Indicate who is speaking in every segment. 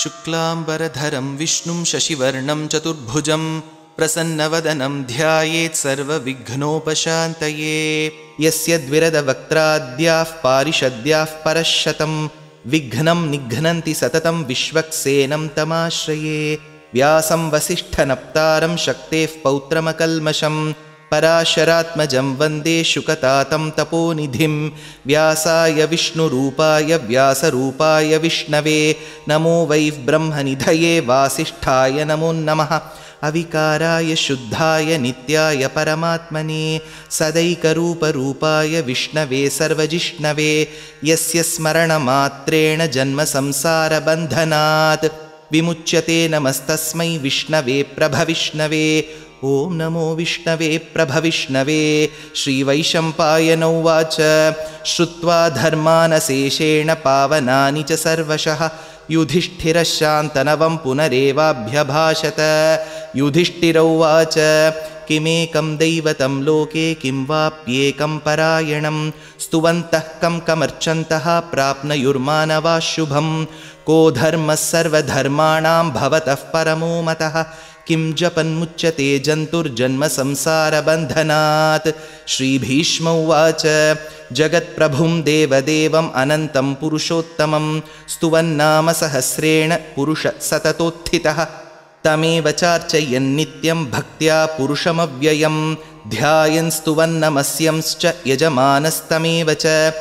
Speaker 1: शुक्लांबरधरं विष्णुं शशिवर्णं चतुर्भुजं प्रसन्नवदनं ध्यायेत् सर्वविघ्नोपशान्तये। यस्य द्विरदवक्त्राद्याः पारिषद्याः परश्शतं विघ्नं निघ्नन्ति सततं विश्वक्सेनं तमाश्रये। व्यासं वसिष्ठनप्तारं शक्तेः पौत्रमकल्मषं पराशरात्मजं वन्दे शुकतातं तपोनिधिं। व्यासाय विष्णुरूपाय व्यासरूपाय विष्णवे नमो वै ब्रह्मनिधये वासिष्ठाय नमो नमः। अविकाराय शुद्धाय नित्याय परमात्मने सदैकरूपरूपाय विष्णवे सर्वजिष्णवे यस्य स्मरणमात्रेण जन्मसंसारबन्धनात् विमुच्यते। नमस्तस्मै विष्णवे प्रभविष्णवे। ॐ नमो विष्णवे प्रभविष्णवे। श्रीवैशम्पायन उवाच श्रुत्वा धर्मानशेषेण पावनानि च सर्वशः युधिष्ठिरः शान्तनवं पुनरेवाभ्यभाषत। युधिष्ठिर उवाच किमेकं दैवतं लोके किं वाप्येकं परायणं स्तुवन्तः कमर्चन्तः प्राप्नुयुर्मानवाः शुभं। को धर्मः सर्वधर्माणां भवतः परमो मतः किं जपन्मुच्यते जन्तुर्जन्मसंसारबन्धनात्। श्रीभीष्म उवाच जगत्प्रभुं देवदेवम् अनन्तं पुरुषोत्तमं स्तुवन्नाम सहस्रेण पुरुषः सततोत्थितः। तमेव चार्चयन्नित्यं भक्त्या पुरुषमव्ययं ध्यायन् स्तुवन्नमस्यंश्च यजमानस्तमेव च।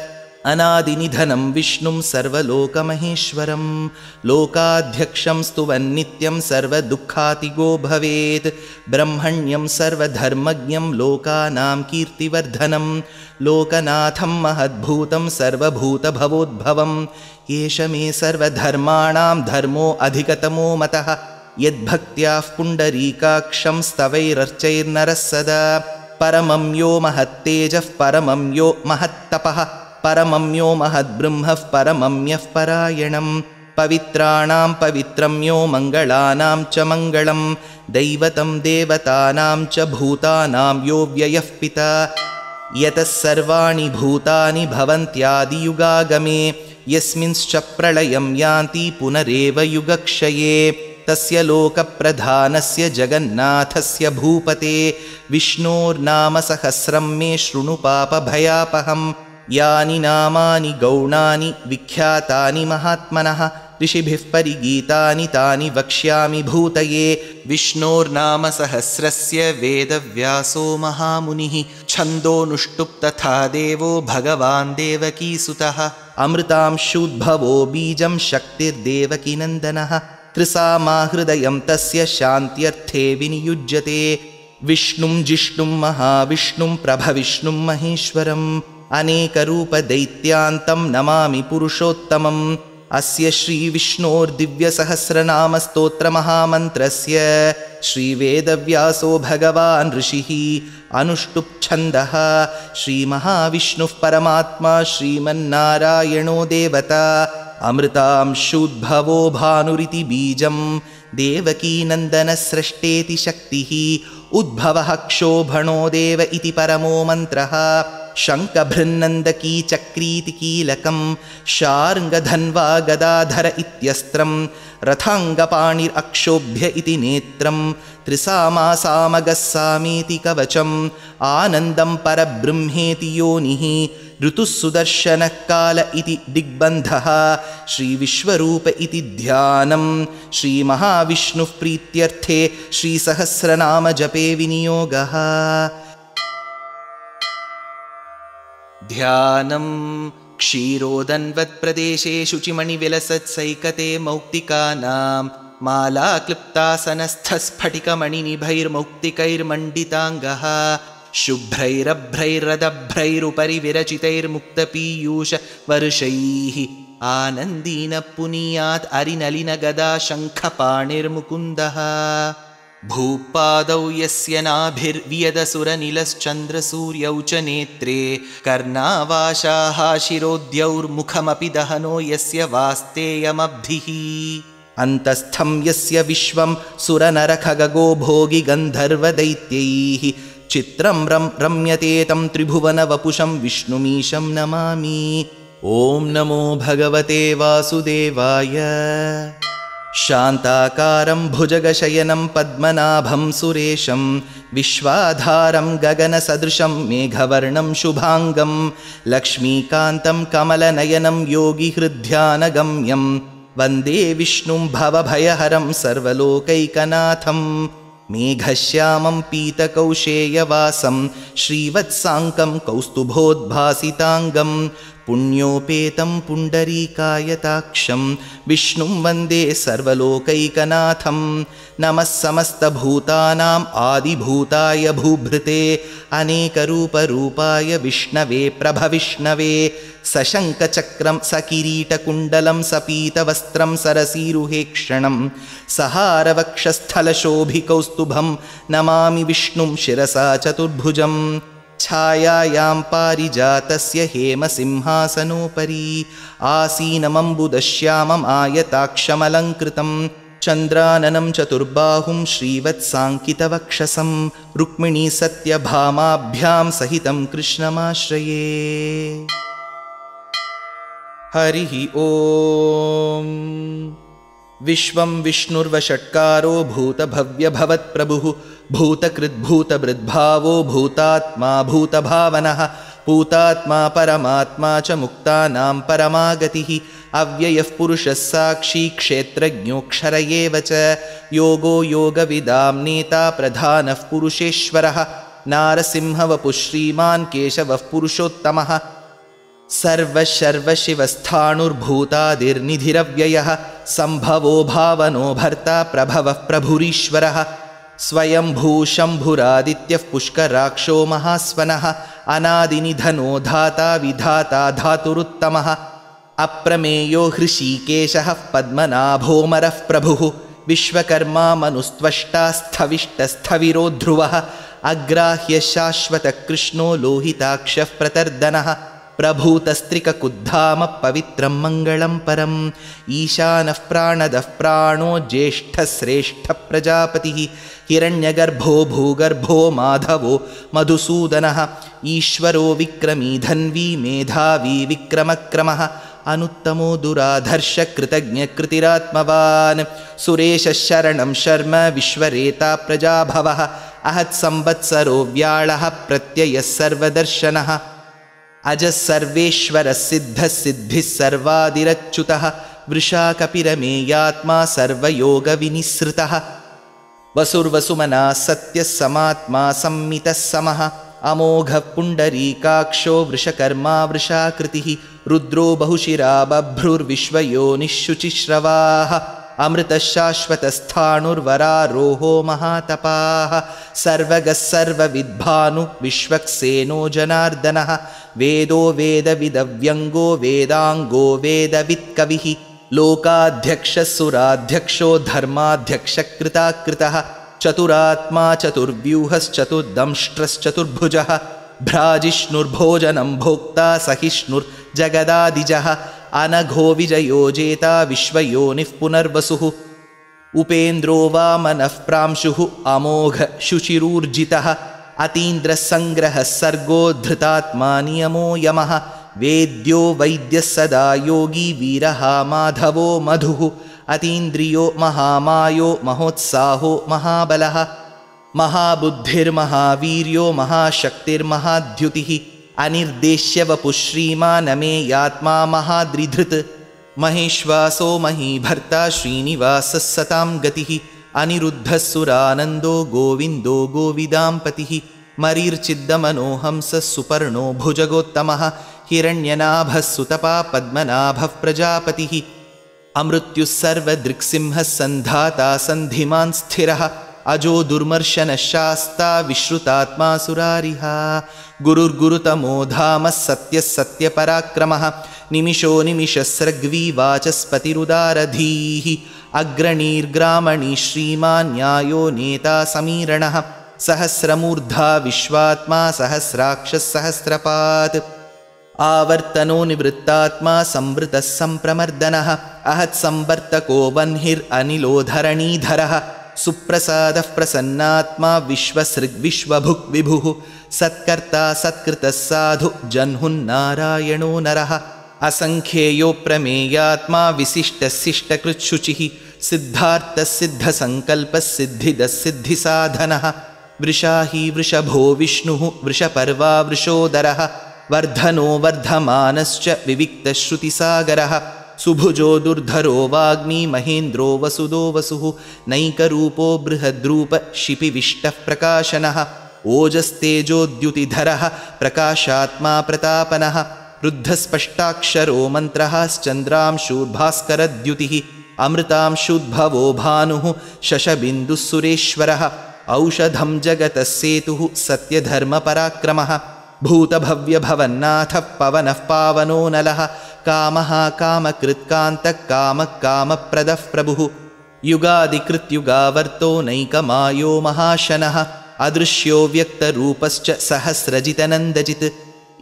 Speaker 1: अनादिनिधनं विष्णुं सर्वलोकमहेश्वरं लोकाध्यक्षं स्तुवन्नित्यं सर्वदुःखातिगो भवेत्। ब्रह्मण्यं सर्वधर्मज्ञं लोकानां कीर्तिवर्धनं लोकनाथं महद्भूतं सर्वभूतभवोद्भवं। एष मे सर्वधर्माणां धर्मो अधिकतमो मतः यद्भक्त्याः पुण्डरीकाक्षं स्तवैरर्चैर्नरः सदा। परमं यो महत्तेजः परमं यो महत्तपः परमं यो महद्ब्रह्मः परमं यः परायणं। पवित्राणां पवित्रं यो मङ्गलानां च मङ्गलं दैवतं देवतानां च भूतानां यो व्ययः पिता। यतः सर्वाणि भूतानि भवन्त्यादियुगागमे यस्मिंश्च प्रलयं यान्ति पुनरेव युगक्षये। तस्य लोकप्रधानस्य जगन्नाथस्य भूपते विष्णोर्नाम सहस्रं मे शृणु पापभयापहं। यानि नामानि गौणानि विख्यातानि महात्मनः ऋषिभिः परिगीतानि तानि वक्ष्यामि भूतये। विष्णोर्नाम सहस्रस्य वेदव्यासो महामुनिः छन्दोनुष्टुप् तथा देवो भगवान् देवकीसुतः। अमृतांशूद्भवो बीजं शक्तिर्देवकीनन्दनः त्रिसामाहृदयं तस्य शान्त्यर्थे विनियुज्यते। विष्णुं जिष्णुं महाविष्णुं प्रभविष्णुं महेश्वरम् अनेकरूपदैत्यान्तं नमामि पुरुषोत्तमम्। अस्य श्रीविष्णोर्दिव्यसहस्रनामस्तोत्रमहामन्त्रस्य श्रीवेदव्यासो भगवान् ऋषिः अनुष्टुप्छन्दः। श्रीमहाविष्णुः परमात्मा श्रीमन्नारायणो देवता अमृतांशूद्भवो भानुरिति बीजं देवकीनन्दनस्रष्टेति शक्तिः उद्भवः क्षोभणो देव इति परमो मन्त्रः। शङ्खभृन्नन्दकी चक्रीति कीलकं शार्ङ्गधन्वा गदाधर इत्यस्त्रं रथाङ्गपाणिरक्षोभ्य इति नेत्रं त्रिसामासामगस्सामीति कवचम् आनन्दं परब्रह्मेति योनिः ऋतुः सुदर्शनः काल इति दिग्बन्धः। श्रीविश्वरूप इति ध्यानं श्रीमहाविष्णुः प्रीत्यर्थे श्रीसहस्रनाम जपे विनियोगः। ध्यानं क्षीरोदन्वत्प्रदेशे शुचिमणिविलसत्सैकते मौक्तिकानां मालाक्लुप्तासनस्थस्फटिकमणिनिभैर्मौक्तिकैर्मण्डिताङ्गः शुभ्रैरभ्रैरदभ्रैरुपरि विरचितैर्मुक्तपीयूष वर्षैः आनन्दीन पुनीयात् अरिनलिनगदा शङ्खपाणिर्मुकुन्दः। भूपादौ यस्य नाभिर्वियदसुरनिलश्चन्द्रसूर्यौ च नेत्रे कर्णावाशाः शिरोद्यौर्मुखमपि दहनो यस्य वास्तेयमब्धिः। अन्तस्थं यस्य विश्वं सुरनरखगो भोगि गन्धर्वदैत्यैः चित्रं रम्यते तं त्रिभुवनवपुषं विष्णुमीशं नमामि। ॐ नमो भगवते वासुदेवाय। शान्ताकारं भुजगशयनं पद्मनाभं सुरेशं विश्वाधारं गगनसदृशं मेघवर्णं शुभाङ्गं लक्ष्मीकान्तं कमलनयनं योगिहृद्ध्यानगम्यं वन्दे विष्णुं भवभयहरं सर्वलोकैकनाथं मेघश्यामं पीतकौशेयवासं श्रीवत्साङ्कं कौस्तुभोद्भासिताङ्गं पुण्योपेतं पुण्डरीकायताक्षं विष्णुं वन्दे सर्वलोकैकनाथं नमः समस्तभूतानाम् आदिभूताय भूभृते अनेकरूपरूपाय विष्णवे प्रभविष्णवे सशङ्खचक्रं सकिरीटकुण्डलं सपीतवस्त्रं सरसीरुहेक्षणं सहारवक्षस्थलशोभिकौस्तुभं नमामि विष्णुं शिरसा चतुर्भुजं छायायां पारिजातस्य हेमसिंहासनोपरि आसीनमम्बुदश्यामम् आयताक्षमलङ्कृतं चन्द्राननं चतुर्बाहुं श्रीवत्साङ्कितवक्षसं रुक्मिणीसत्यभामाभ्यां सहितं कृष्णमाश्रये। हरिः ॐ। विश्वं विष्णुर्वषट्कारो भूतभव्यभवत्प्रभुः भूतकृद्भूतभृद्भावो भूतात्मा भूतभावनः भूतात्मा परमात्मा च मुक्तानां परमागतिः अव्ययः पुरुषः साक्षी क्षेत्रज्ञोऽक्षर एव च योगो योगविदां नेता प्रधानः पुरुषेश्वरः नारसिंहवपुः श्रीमान् केशवः पुरुषोत्तमः सर्वशर्वशिवस्थाणुर्भूतादिर्निधिरव्ययः सम्भवो भावनो भर्ता प्रभवः प्रभुरीश्वरः स्वयंभू शम्भुरादित्यः पुष्कराक्षो महास्वनः अनादिनिधनो धाता विधाता धातुरुत्तमः अप्रमेयो हृषीकेशः पद्मनाभोमरः प्रभुः विश्वकर्मा मनुस्त्वष्टा स्थविष्टस्थविरो ध्रुवः अग्राह्य शाश्वतकृष्णो लोहिताक्षः प्रतर्दनः प्रभूतस्त्रिककुद्धाम पवित्रं मङ्गलं परम् ईशानः प्राणदः प्राणो ज्येष्ठश्रेष्ठ प्रजापतिः हिरण्यगर्भो भूगर्भो माधवो मधुसूदनः ईश्वरो विक्रमी धन्वी मेधावी विक्रमक्रमः अनुत्तमो दुराधर्ष कृतज्ञकृतिरात्मवान् सुरेशः शरणं शर्म विश्वरेता प्रजाभवः अहत्संवत्सरो व्याळः प्रत्ययः सर्वदर्शनः अजः सर्वेश्वरः सिद्धः सिद्धिः सर्वादिरच्युतः वृषा कपिरमेयात्मा सर्वयोगविनिसृतः वसुर्वसुमनः सत्यः समात्मा संमितः समः अमोघः पुण्डरीकाक्षो वृषकर्मा वृषाकृतिः रुद्रो बहुशिरा बभ्रुर्विश्वयोनिः शुचिश्रवाः अमृतः शाश्वतस्थाणुर्वरारोहो महातपाः सर्वगः सर्वविद्भानु विश्वक्सेनो जनार्दनः वेदो वेदविदव्यङ्गो वेदाङ्गो वेदवित्कविः लोकाध्यक्षः सुराध्यक्षो धर्माध्यक्षकृताकृतः चतुरात्मा चतुर्व्यूहश्चतुर्दंष्ट्रश्चतुर्भुजः भ्राजिष्णुर्भोजनं भोक्ता सहिष्णुर्जगदादिजः अनघो विजयो जेता विश्वयोनिः पुनर्वसुः उपेन्द्रो वामनः प्रांशुः अमोघ शुचिरूर्जितः अतीन्द्रसङ्ग्रहः सर्गो धृतात्मा नियमो यमः वेद्यो वैद्यः सदा योगी वीरः माधवो मधुः अतीन्द्रियो महामायो महोत्साहो महाबलः महाबुद्धिर्महावीर्यो महाशक्तिर्महाद्युतिः अनिर्देश्य वपुः श्रीमानमेयात्मा महाद्रिधृत् महेश्वासो महीभर्ता श्रीनिवासः सतां गतिः अनिरुद्धः सुरानन्दो गोविन्दो गोविदाम्पतिः मरीर्चिद्दमनोहंसः सुपर्णो भुजगोत्तमः हिरण्यनाभः सुतपा पद्मनाभः प्रजापतिः अमृत्युः सर्वदृक्सिंहः सन्धाता सन्धिमान् स्थिरः अजो दुर्मर्शनः शास्ता विश्रुतात्मा सुरारिः गुरुर्गुरुतमो धामः सत्यः सत्यपराक्रमः निमिषो निमिषस्रग्वी वाचस्पतिरुदारधीः अग्रणीर्ग्रामणी श्रीमान् न्यायो नेता समीरणः सहस्रमूर्धा विश्वात्मा सहस्राक्षः सहस्रपात् आवर्तनो निवृत्तात्मा संवृतः सम्प्रमर्दनः अहत्संवर्तको वह्निरनिलो धरणीधरः सुप्रसादः प्रसन्नात्मा विश्वसृग्विश्वभुक् विभुः सत्कर्ता सत्कृतः साधु जह्नुन्नारायणो नरः असंख्येयो प्रमेयात्मा विशिष्टशिष्टकृच्छुचिः सिद्धार्थसिद्धसङ्कल्पसिद्धिदसिद्धिसाधनः वृषाही वृषभो विष्णुः वृषपर्वा वृषोदरः वर्धनो वर्धमानश्च विविक्तश्रुतिसागरः सुभुजो दुर्धरो वाग्मी महेन्द्रो वसुदो वसुः नैकरूपो बृहद्रूप शिपिविष्टः प्रकाशनः ओजस्तेजोद्युतिधरः प्रकाशात्मा प्रतापनः रुद्धस्पष्टाक्षरो मन्त्रः श्चन्द्रांशूर्भास्करद्युतिः अमृतांशुद्भवो भानुः शशबिन्दुः सुरेश्वरः औषधं जगतः सेतुः सत्यधर्मपराक्रमः भूतभव्यभवन्नाथः पवनः पावनो नलः कामः कामकृत्कान्तः कामः कामप्रदः प्रभुः युगादिकृत्युगावर्तो नैकमायो महाशनः अदृश्यो व्यक्तरूपश्च सहस्रजितनन्दजित्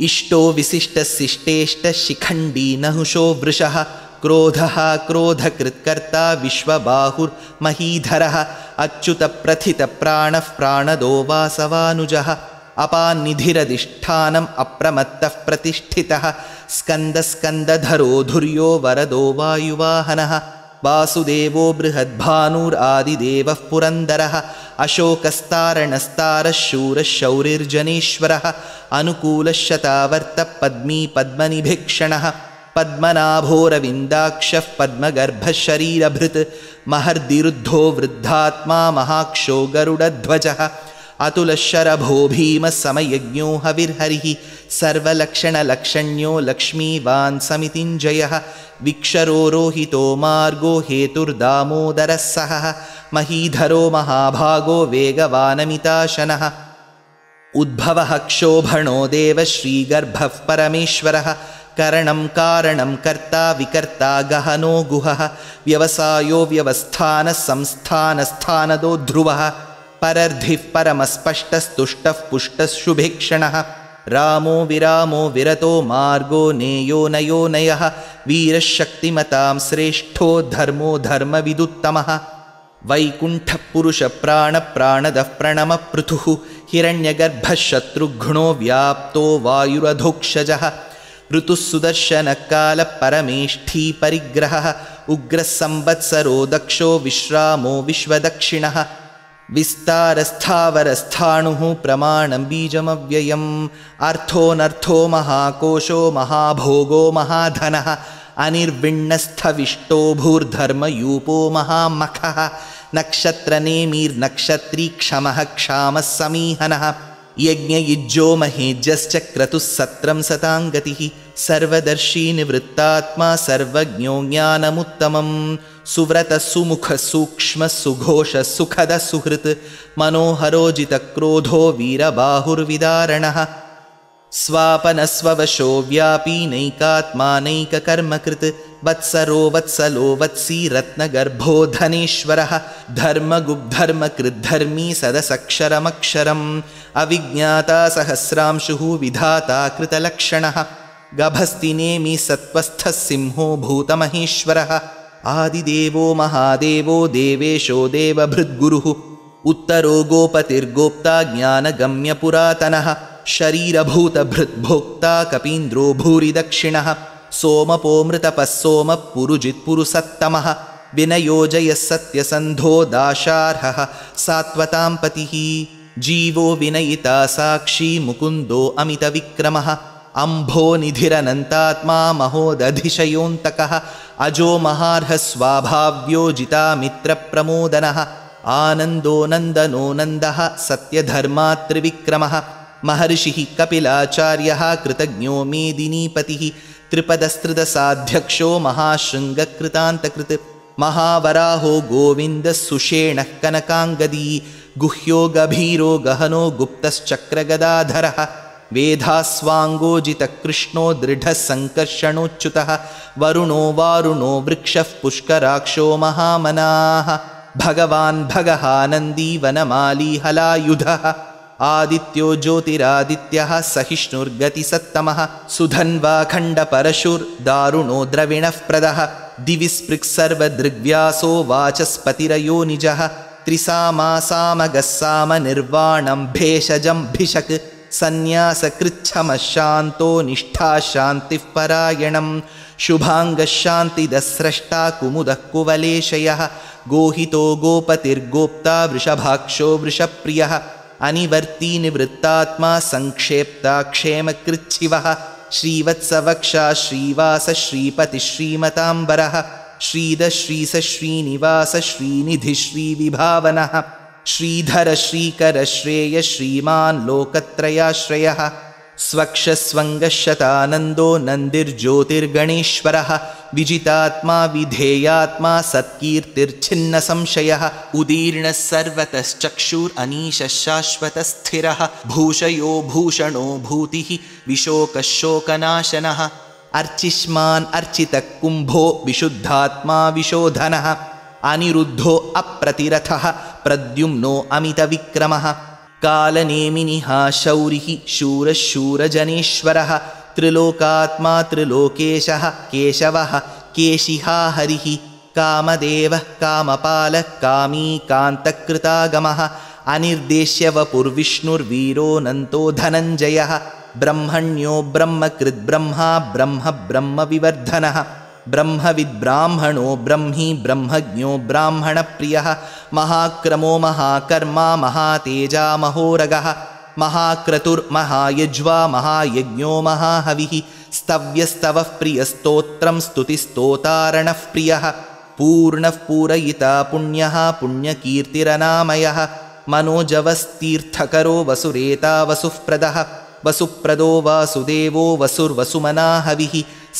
Speaker 1: इष्टो विशिष्टशिष्टेष्टशिखण्डी नहुषो वृषः क्रोधः क्रोधकृत्कर्ता विश्वबाहुर्महीधरः अच्युतप्रथितप्राणः प्राणदो वासवानुजः अपान्निधिरधिष्ठानम् अप्रमत्तः प्रतिष्ठितः स्कन्दस्कन्दधरो धुर्यो वरदो वायुवाहनः वासुदेवो बृहद्भानुरादिदेवः पुरन्दरः अशोकस्तारणस्तारः शूरः शौरिर्जनेश्वरः अनुकूलः शतावर्तः पद्मी पद्मनिभीक्षणः पद्मनाभोरविन्दाक्षः पद्मगर्भः शरीरभृत् महर्दिरुद्धो वृद्धात्मा महाक्षो गरुडध्वजः अतुलशरभो भीमः समयज्ञो हविर्हरिः सर्वलक्षणलक्षण्यो लक्ष्मीवान् समितिञ्जयः विक्षरो रोहितो मार्गो हेतुर्दामोदरः सहः महीधरो महाभागो वेगवानमिताशनः उद्भवः क्षोभणो देवः श्रीगर्भः परमेश्वरः करणं कारणं कर्ता विकर्ता गहनो गुहः व्यवसायो व्यवस्थानः संस्थानस्थानदो ध्रुवः परर्धिः परमस्पष्टस्तुष्टः पुष्टः शुभेक्षणः रामो विरामो विरतो मार्गो नेयो नयो नयः वीरः शक्तिमतां श्रेष्ठो धर्मो धर्मविदुत्तमः वैकुण्ठः पुरुषप्राणप्राणदः प्रणमपृथुः हिरण्यगर्भः शत्रुघ्नो व्याप्तो वायुरधोक्षजः ऋतुः सुदर्शनकालः परमेष्ठी परिग्रहः उग्रः संवत्सरो दक्षो विश्रामो विश्वदक्षिणः विस्तारस्थावरस्थाणुः प्रमाणं बीजमव्ययम् अर्थोऽनर्थो महाकोशो महाभोगो महाधनः अनिर्विण्णस्थविष्टो भूर्धर्मयूपो महामखः नक्षत्रनेमिर्नक्षत्री क्षमः क्षामः समीहनः यज्ञयुज्यो महेज्यश्च क्रतुः सत्रं सताङ्गतिः सर्वदर्शी निवृत्तात्मा सर्वज्ञो ज्ञानमुत्तमं सुव्रतः सुमुखः सूक्ष्मः सुघोषः सुखदः सुहृत् मनोहरोजितक्रोधो वीरबाहुर्विदारणः स्वापनस्ववशो व्यापी नैकात्मा नैककर्मकृत् वत्सरो वत्सलो वत्सी रत्नगर्भो धनेश्वरः धर्मगुब्धर्मकृद्धर्मी सदसक्षरमक्षरम् अविज्ञाता सहस्रांशुः विधाता कृतलक्षणः गभस्तिनेमि सत्त्वस्थः सिंहो भूतमहेश्वरः आदिदेवो महादेवो देवेशो देवभृद्गुरुः उत्तरो गोपतिर्गोप्ता ज्ञानगम्यपुरातनः शरीरभूतभृद्भोक्ता कपीन्द्रो भूरि दक्षिणः सोमपोमृतपः सोमः पुरुजित्पुरुसत्तमः विनयोजयः सत्यसन्धो दाशार्हः सात्वतां पतिः जीवो विनयिता साक्षी मुकुन्दो अमितविक्रमः अम्भो निधिरनन्तात्मा महोदधिशयोऽन्तकः अजो महार्हः स्वाभाव्यो जितामित्रप्रमोदनः आनन्दो नन्दनो नन्दः सत्यधर्मात्रिविक्रमः महर्षिः कपिलाचार्यः कृतज्ञो मेदिनीपतिः त्रिपदस्त्रिदशाध्यक्षो महाशृङ्गकृतान्तकृत् महावराहो गोविन्दः सुषेणः कनकाङ्गदी गुह्यो गभीरो गहनो गुप्तश्चक्रगदाधरः वेधास्वाङ्गोजितकृष्णो दृढः सङ्कर्षणोच्युतः वरुणो वारुणो वृक्षः पुष्कराक्षो महामनाः भगवान् भगहानन्दी वनमाली हलायुधः आदित्यो ज्योतिरादित्यः सहिष्णुर्गतिसत्तमः सुधन्वाखण्डपरशुर्दारुणो द्रविणः प्रदः दिवि स्पृक्सर्वदृग्व्यासो वाचस्पतिरयो निजः त्रिसामासामगस्सामनिर्वाणं भेषजं भिषक् सन्न्यासकृच्छमः शान्तो निष्ठाशान्तिः परायणं शुभाङ्गशान्तिदस्रष्टा कुमुदः कुवलेशयः गोहितो गोपतिर्गोप्ता वृषभाक्षो वृषप्रियः अनिवर्ती निवृत्तात्मा संक्षेप्ता क्षेमकृच्छिवः श्रीवत्सवक्षा श्रीवास श्रीपति श्रीमताम्बरः श्रीद श्रीस श्रीनिवास श्रीनिधि श्रीविभावनः श्रीधर श्रीकर श्रेय श्रीमान् लोकत्रयाश्रयः स्वक्षस्वङ्गशतानन्दो नन्दिर्ज्योतिर्गणेश्वरः विजितात्मा विधेयात्मा सत्कीर्तिर्छिन्नसंशयः उदीर्णः सर्वतश्चक्षुरनीशः शाश्वतस्थिरः भूषयो भूषणो भूतिः विशोकः शोकनाशनः अर्चिष्मान् अर्चितः कुम्भो विशुद्धात्मा विशोधनः अनिरुद्धो अप्रतिरथः प्रद्युम्नो अमितविक्रमः कालनेमिनिः शौरिः शूरः शूरजनेश्वरः त्रिलोकात्मा त्रिलोकेशः केशवः केशिहा हरिः कामदेवः कामपालः कामी कान्तकृतागमः अनिर्देश्य वपुर्विष्णुर्वीरोऽनन्तो धनञ्जयः ब्रह्मण्यो ब्रह्मकृद्ब्रह्मा ब्रह्म ब्रह्मविवर्धनः ब्रह्मविद्ब्राह्मणो ब्रह्मी ब्रह्मज्ञो ब्राह्मणप्रियः महाक्रमो महाकर्मा महातेजा महोरगः महाक्रतुर्महायज्वा महायज्ञो महाहविः स्तव्यस्तवः प्रियस्तोत्रं स्तुतिस्तोतारणः प्रियः पूर्णः पूरयिता पुण्यः पुण्यकीर्तिरनामयः मनोजवस्तीर्थकरो वसुरेता वसुःप्रदः वसुप्रदो वासुदेवो वसुर्वसुमना हविः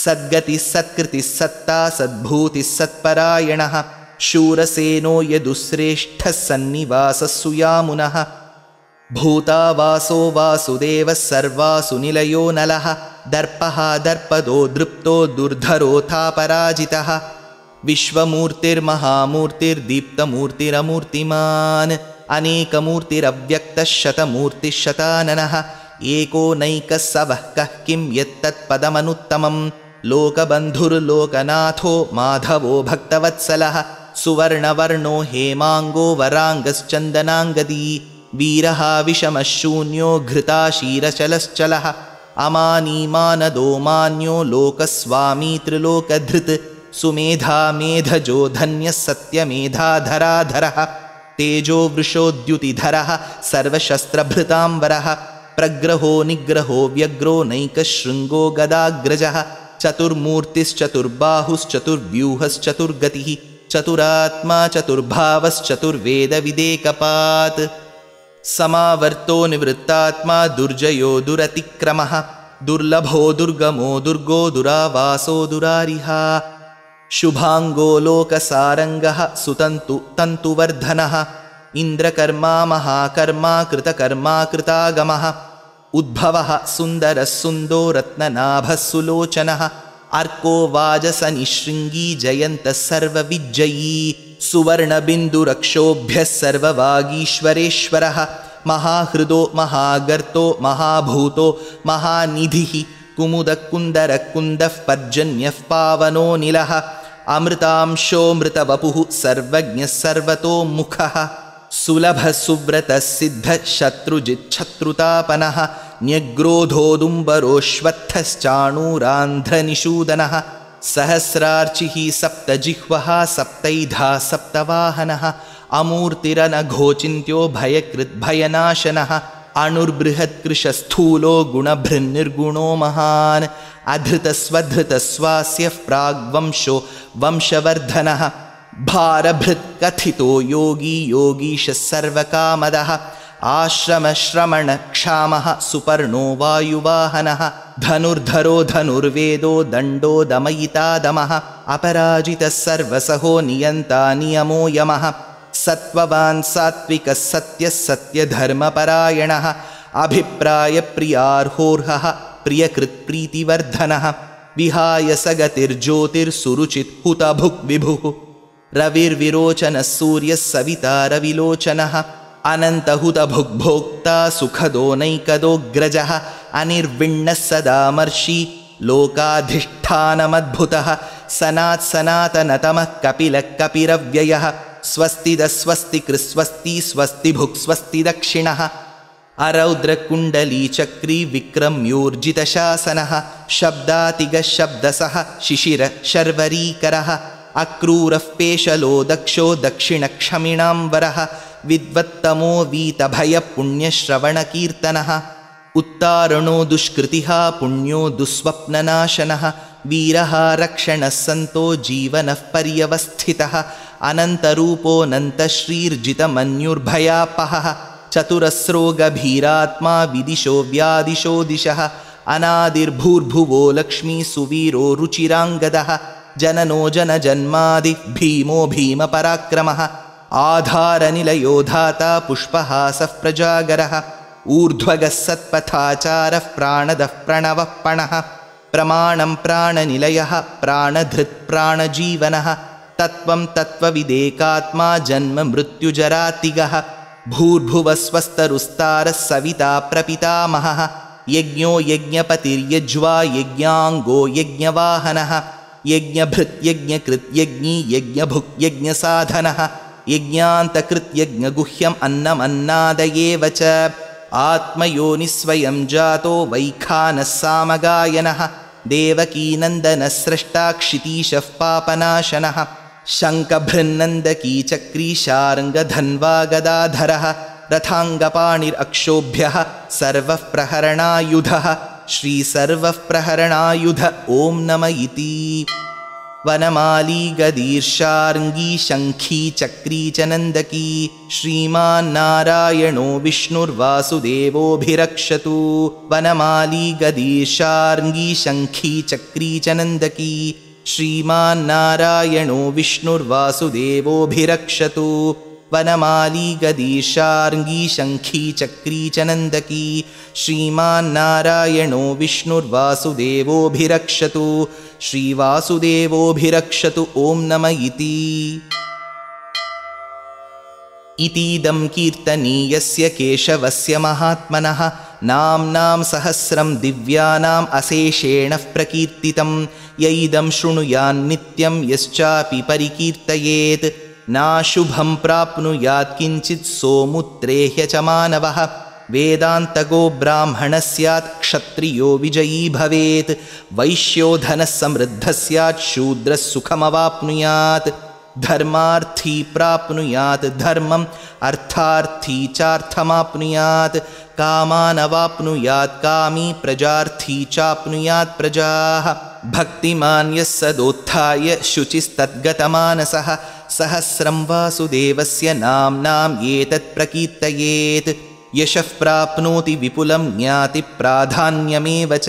Speaker 1: सद्गतिः सत्कृतिः सत्ता सद्भूतिः सत्परायणः शूरसेनो यदुश्रेष्ठः सन्निवासः सुयामुनः भूतावासो वासुदेवः सर्वासु निलयो नलः दर्पः दर्पदो दृप्तो दुर्धरोऽथापराजितः विश्वमूर्तिर्महामूर्तिर्दीप्तमूर्तिरमूर्तिमान् अनेकमूर्तिरव्यक्तः शतमूर्तिः शताननः एको नैकः सवः कः किं यत्तत्पदमनुत्तमं लोकबन्धुर्लोकनाथो माधवो भक्तवत्सलः सुवर्णवर्णो हेमाङ्गो वराङ्गश्चन्दनाङ्गदी वीरः विषमः शून्यो घृताशीरचलश्चलः अमानीमानदो मान्यो लोकस्वामी त्रिलोकधृत् सुमेधा मेधजो धन्यः सत्यमेधाधराधरः तेजो वृषोद्युतिधरः सर्वशस्त्रभृताम्बरः प्रग्रहो निग्रहो व्यग्रो नैकशृङ्गो गदाग्रजः चतुर्मूर्तिश्चतुर्बाहुश्चतुर्व्यूहश्चतुर्गतिः चतुरात्मा चतुर्भावश्चतुर्वेदविदेकपात् समावर्तो निवृत्तात्मा दुर्जयो दुरतिक्रमः दुर्लभो दुर्गमो दुर्गो दुरावासो दुरारिहा शुभाङ्गो लोकसारङ्गः सुतन्तु तन्तुवर्धनः इन्द्रकर्मा महाकर्मा कृतकर्मा कृतागमः उद्भवः सुन्दरः सुन्दो रत्ननाभः सुलोचनः अर्को वाजसनिशृङ्गी जयन्तः सर्वविज्जयी सुवर्णबिन्दुरक्षोभ्यः सर्ववागीश्वरेश्वरः महाहृदो महागर्तो महाभूतो महानिधिः कुमुदकुन्दरकुन्दः पर्जन्यः पावनो निलः अमृतांशोऽमृतवपुः सर्वज्ञः सर्वतोमुखः सुलभः सुव्रतः सिद्धः शत्रुजिच्छत्रुतापनः न्यग्रोधोदुम्बरोऽश्वत्थश्चाणूरान्ध्रनिषूदनः सहस्रार्चिः सप्तजिह्वः सप्तैधा सप्तवाहनः अमूर्तिरनघोचिन्त्यो भयकृद्भयनाशनः अणुर्बृहत्कृशस्थूलो गुणभृन्निर्गुणो महान् अधृतस्वधृतस्वास्यः प्राग्वंशो वंशवर्धनः भारभृत्कथितो योगी योगीशः सर्वकामदः आश्रमश्रमणक्षामः सुपर्णो वायुवाहनः धनुर्धरो धनुर्वेदो दण्डो दमयितादमः अपराजितः सर्वसहो नियन्ता नियमो यमः सत्त्ववान् सात्विकः सत्यः सत्यधर्मपरायणः अभिप्रायप्रियार्होर्हः प्रियकृत्प्रीतिवर्धनः विहाय सगतिर्ज्योतिर्सुरुचित् हुतभुक् विभुः रविर्विरोचनः सूर्यः सविता रविलोचनः अनन्तहुतभुग्भोक्ता सुखदो नैकदोऽग्रजः अनिर्विण्णः सदामर्षि लोकाधिष्ठानमद्भुतः सनात्सनातनतमः कपिलः कपिरव्ययः स्वस्तिदस्वस्ति कृस्वस्ति स्वस्ति भुक् स्वस्ति दक्षिणः अरौद्रकुण्डलीचक्री विक्रम्योर्जितशासनः शब्दातिगशब्दसः शिशिरशर्वरीकरः अक्रूरः पेशलो दक्षो दक्षिणक्षमिणाम्बरः विद्वत्तमो वीतभयपुण्यश्रवणकीर्तनः उत्तारणो दुष्कृतिः पुण्यो दुःस्वप्ननाशनः वीरः रक्षणः सन्तो जीवनः पर्यवस्थितः अनन्तरूपोऽनन्तश्रीर्जितमन्युर्भयापहः चतुरस्रो गभीरात्मा विदिशो व्यादिशो दिशः अनादिर्भूर्भुवो लक्ष्मी सुवीरो रुचिराङ्गदः जननो जनजन्मादि भीमो भीमपराक्रमः आधारनिलयो धाता पुष्पहासः प्रजागरः ऊर्ध्वगः सत्पथाचारः प्राणदः प्रणवः पणः प्रमाणं प्राणनिलयः प्राणधृत् प्राणजीवनः तत्त्वं तत्त्वविदेकात्मा जन्म मृत्युजरातिगः भूर्भुवस्वस्तरुस्तारः सविता प्रपितामहः यज्ञो यज्ञपतिर्यज्वा यज्ञाङ्गो यज्ञवाहनः यज्ञभृत् यज्ञकृत् यज्ञी यज्ञभुक् यज्ञसाधनः यज्ञान्तकृत् यज्ञगुह्यम् अन्नमन्नादयेव च आत्मयोनिस्वयं जातो वैखानः सामगायनः देवकीनन्दनः स्रष्टा क्षितीशः पापनाशनः शङ्खभृन्नन्दकी चक्री शार्ङ्गधन्वा गदाधरः रथाङ्गपाणिरक्षोभ्यः सर्वः प्रहरणायुधः श्रीसर्वः प्रहरणायुध ॐ नम इति वनमाली गदीर्षार्ङ्गी शङ्खी चक्री च नन्दकी श्रीमान्नारायणो विष्णुर्वासुदेवोऽभिरक्षतु वनमाली गदीर्षार्ङ्गी शङ्खी चक्री च नन्दकी श्रीमान्नारायणो विष्णुर्वासुदेवोऽभिरक्षतु वनमाली गदीर्षार्ङ्गी शङ्खी चक्री च नन्दकी श्रीमान्नारायणो विष्णुर्वासुदेवोऽभिरक्षतु श्रीवासुदेवोऽभिरक्षतु ॐ नम इति इतीदं कीर्तनीयस्य केशवस्य महात्मनः नाम्नां सहस्रं दिव्यानाम् अशेषेण प्रकीर्तितं य इदं शृणुयान्नित्यं यश्चापि परिकीर्तयेत् नाशुभं प्राप्नुयात् किञ्चित् सोमुत्रेह्य च मानवः वेदान्तगो ब्राह्मणः स्यात् क्षत्रियो विजयी भवेत् वैश्यो धनः समृद्धः स्यात् शूद्रः सुखमवाप्नुयात् धर्मार्थी प्राप्नुयात् धर्मम् अर्थार्थी चार्थमाप्नुयात् कामानवाप्नुयात् कामी प्रजार्थी चाप्नुयात् प्रजाः भक्तिमान् यः सदोत्थाय शुचिस्तद्गतमानसः सहस्रं वासुदेवस्य नाम्नाम् एतत् प्रकीर्तयेत् यशः प्राप्नोति विपुलं ज्ञाति प्राधान्यमेव च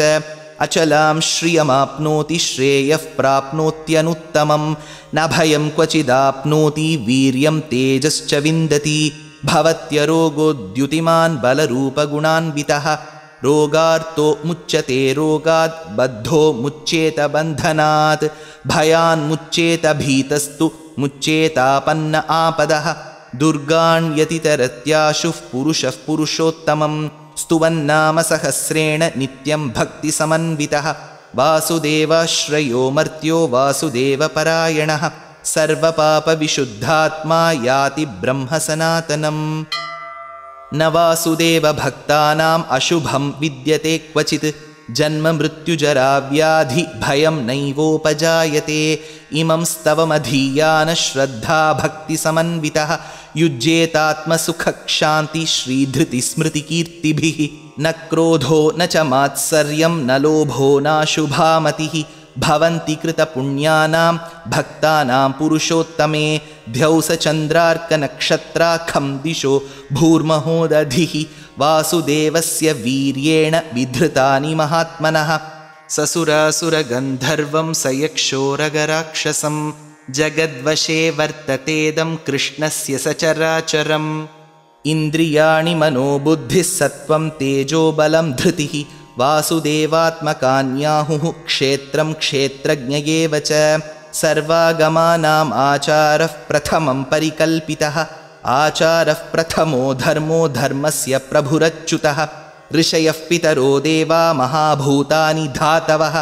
Speaker 1: अचलां श्रियमाप्नोति श्रेयः प्राप्नोत्यनुत्तमं न भयं क्वचिदाप्नोति वीर्यं तेजश्च विन्दति भवत्यरोगोद्युतिमान् बलरूपगुणान्वितः रोगार्तो मुच्यते रोगात् बद्धो मुच्येत बन्धनात् भयान्मुच्येत भीतस्तु मुच्येतापन्न आपदः दुर्गाण्यतितरत्याशुः पुरुषः पुरुषोत्तमं स्तुवन्नाम सहस्रेण नित्यं भक्तिसमन्वितः वासुदेवाश्रयो मर्त्यो वासुदेवपरायणः सर्वपापविशुद्धात्मा याति ब्रह्म सनातनम् न वासुदेवभक्तानाम् अशुभं विद्यते क्वचित् जन्म मृत्युजरा व्याधि भयं नैवोपजायते इमं स्तवमधीयान श्रद्धा भक्तिसमन्वितः युज्येतात्मसुखक्षान्ति श्रीधृतिस्मृतिकीर्तिभिः न क्रोधो न च मात्सर्यं न लोभो नाशुभामतिः भवन्ति कृतपुण्यानां भक्तानां पुरुषोत्तमे ध्यौसचन्द्रार्कनक्षत्राखं दिशो भूर्महोदधिः वासुदेवस्य वीर्येण विधृतानि महात्मनः ससुरासुरगन्धर्वं सयक्षोरगराक्षसं जगद्वशे वर्ततेदं कृष्णस्य सचराचरम् इन्द्रियाणि मनोबुद्धिः सत्त्वं तेजोबलं धृतिः वासुदेवात्मकान्याहुः क्षेत्रं क्षेत्रज्ञ एव च सर्वागमानाम् आचारः प्रथमं परिकल्पितः आचारः प्रथमो धर्मो धर्मस्य प्रभुरच्युतः ऋषयः पितरो देवा महाभूतानि धातवः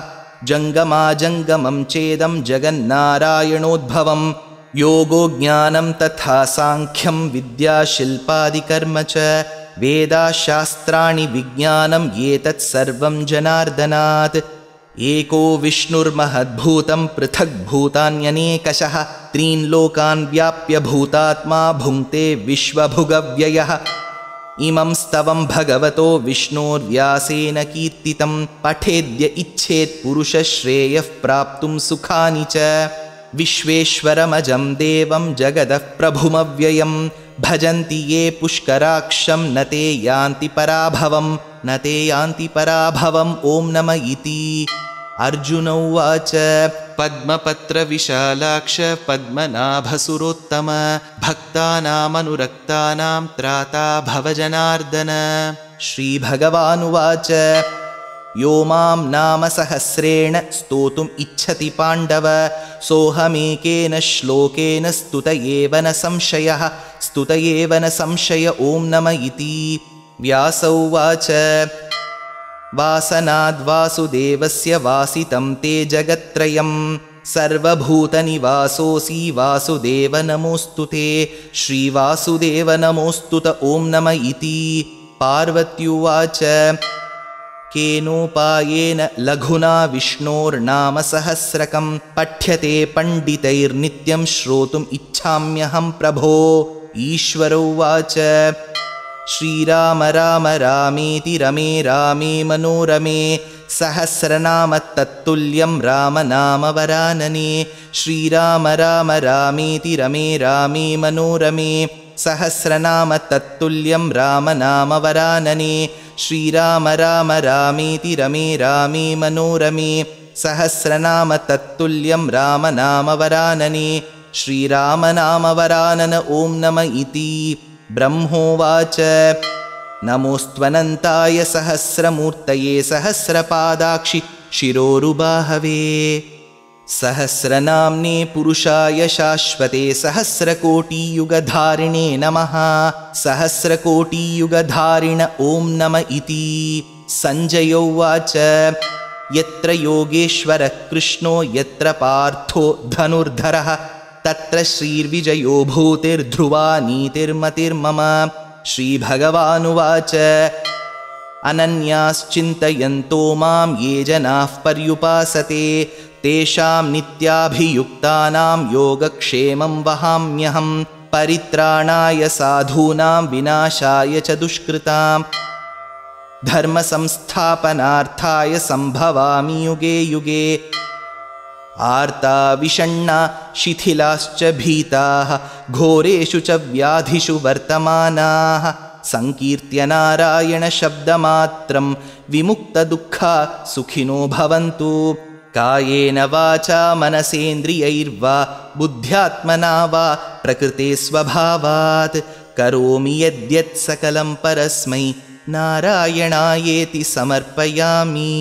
Speaker 1: जङ्गमाजङ्गमं चेदं जगन्नारायणोद्भवं योगो ज्ञानं तथा साङ्ख्यं विद्याशिल्पादिकर्म च वेदाशास्त्राणि विज्ञानं एतत् सर्वं जनार्दनात्। एको विष्णुर्महद्भूतं पृथग्भूतान्यनेकशः त्रीन् लोकान् व्याप्य भूतात्मा भुङ्क्ते विश्वभुगव्ययः। इमं स्तवं भगवतो विष्णोर्व्यासेन कीर्तितं पठेद्य इच्छेत् पुरुषश्रेयः प्राप्तुं सुखानि च। विश्वेश्वरमजं देवं जगदः प्रभुमव्ययं भजन्ति ये पुष्कराक्षं न ते यान्ति पराभवम् ॐ नम इति। अर्जुन उवाच पद्मपत्रविशालाक्ष पद्मनाभसुरोत्तम भक्तानामनुरक्तानां त्राता भव जनार्दन। श्रीभगवानुवाच यो मां नाम सहस्रेण स्तोतुम् इच्छति पाण्डव सोऽहमेकेन श्लोकेन स्तुत एव न संशय ॐ नम इति। व्यास उवाच वासनाद्वासुदेवस्य वासितं ते जगत्त्रयं सर्वभूतनिवासोऽसि वासुदेव नमोऽस्तु ते। श्रीवासुदेव नमोऽस्तुत ॐ नम इति। पार्वत्युवाच केनोपायेन लघुना विष्णोर्नाम सहस्रकं पठ्यते पण्डितैर्नित्यं श्रोतुम् इच्छाम्यहं प्रभो। ईश्वर उवाच श्रीराम राम रामेति रमे रामे मनोरमे सहस्रनाम तत्तुल्यं राम नाम वरानने। श्रीराम राम रामेति रमे रामे मनोरमे सहस्रनाम तत्तुल्यं राम नाम वरानने। श्रीराम राम रामेति रमे रामे मनोरमे सहस्रनाम तत्तुल्यं राम नाम वरानने। श्रीराम नाम वरानन ॐ नम इति। ब्रह्मोवाच नमोऽस्त्वनन्ताय सहस्रमूर्तये सहस्रपादाक्षि शिरोरुबाहवे सहस्रनाम्ने पुरुषाय शाश्वते सहस्रकोटियुगधारिणे नमः। सहस्रकोटियुगधारिण ॐ नम इति। सञ्जय उवाच यत्र योगेश्वरः कृष्णो यत्र पार्थो धनुर्धरः तत्र श्रीर्विजयो भूतिर्ध्रुवा नीतिर्मतिर्मम। श्रीभगवानुवाच अनन्याश्चिन्तयन्तो मां ये जनाः पर्युपासते तेषां नित्याभियुक्तानां योगक्षेमं वहाम्यहं परित्राणाय साधूनां विनाशाय च दुष्कृतां धर्मसंस्थापनार्थाय सम्भवामि युगे युगे। आर्ता विषण्णा शिथिलाश्च भीताः घोरेषु च व्याधिषु वर्तमानाः संकीर्त्य नारायण शब्दमात्रं विमुक्तदुःखा सुखिनो भवन्तु। कायेन वाचा मनसेन्द्रियैर्वा बुद्ध्यात्मना वा प्रकृते स्वभावात् करोमि यद्यत् सकलं परस्मै नारायणायेति समर्पयामि।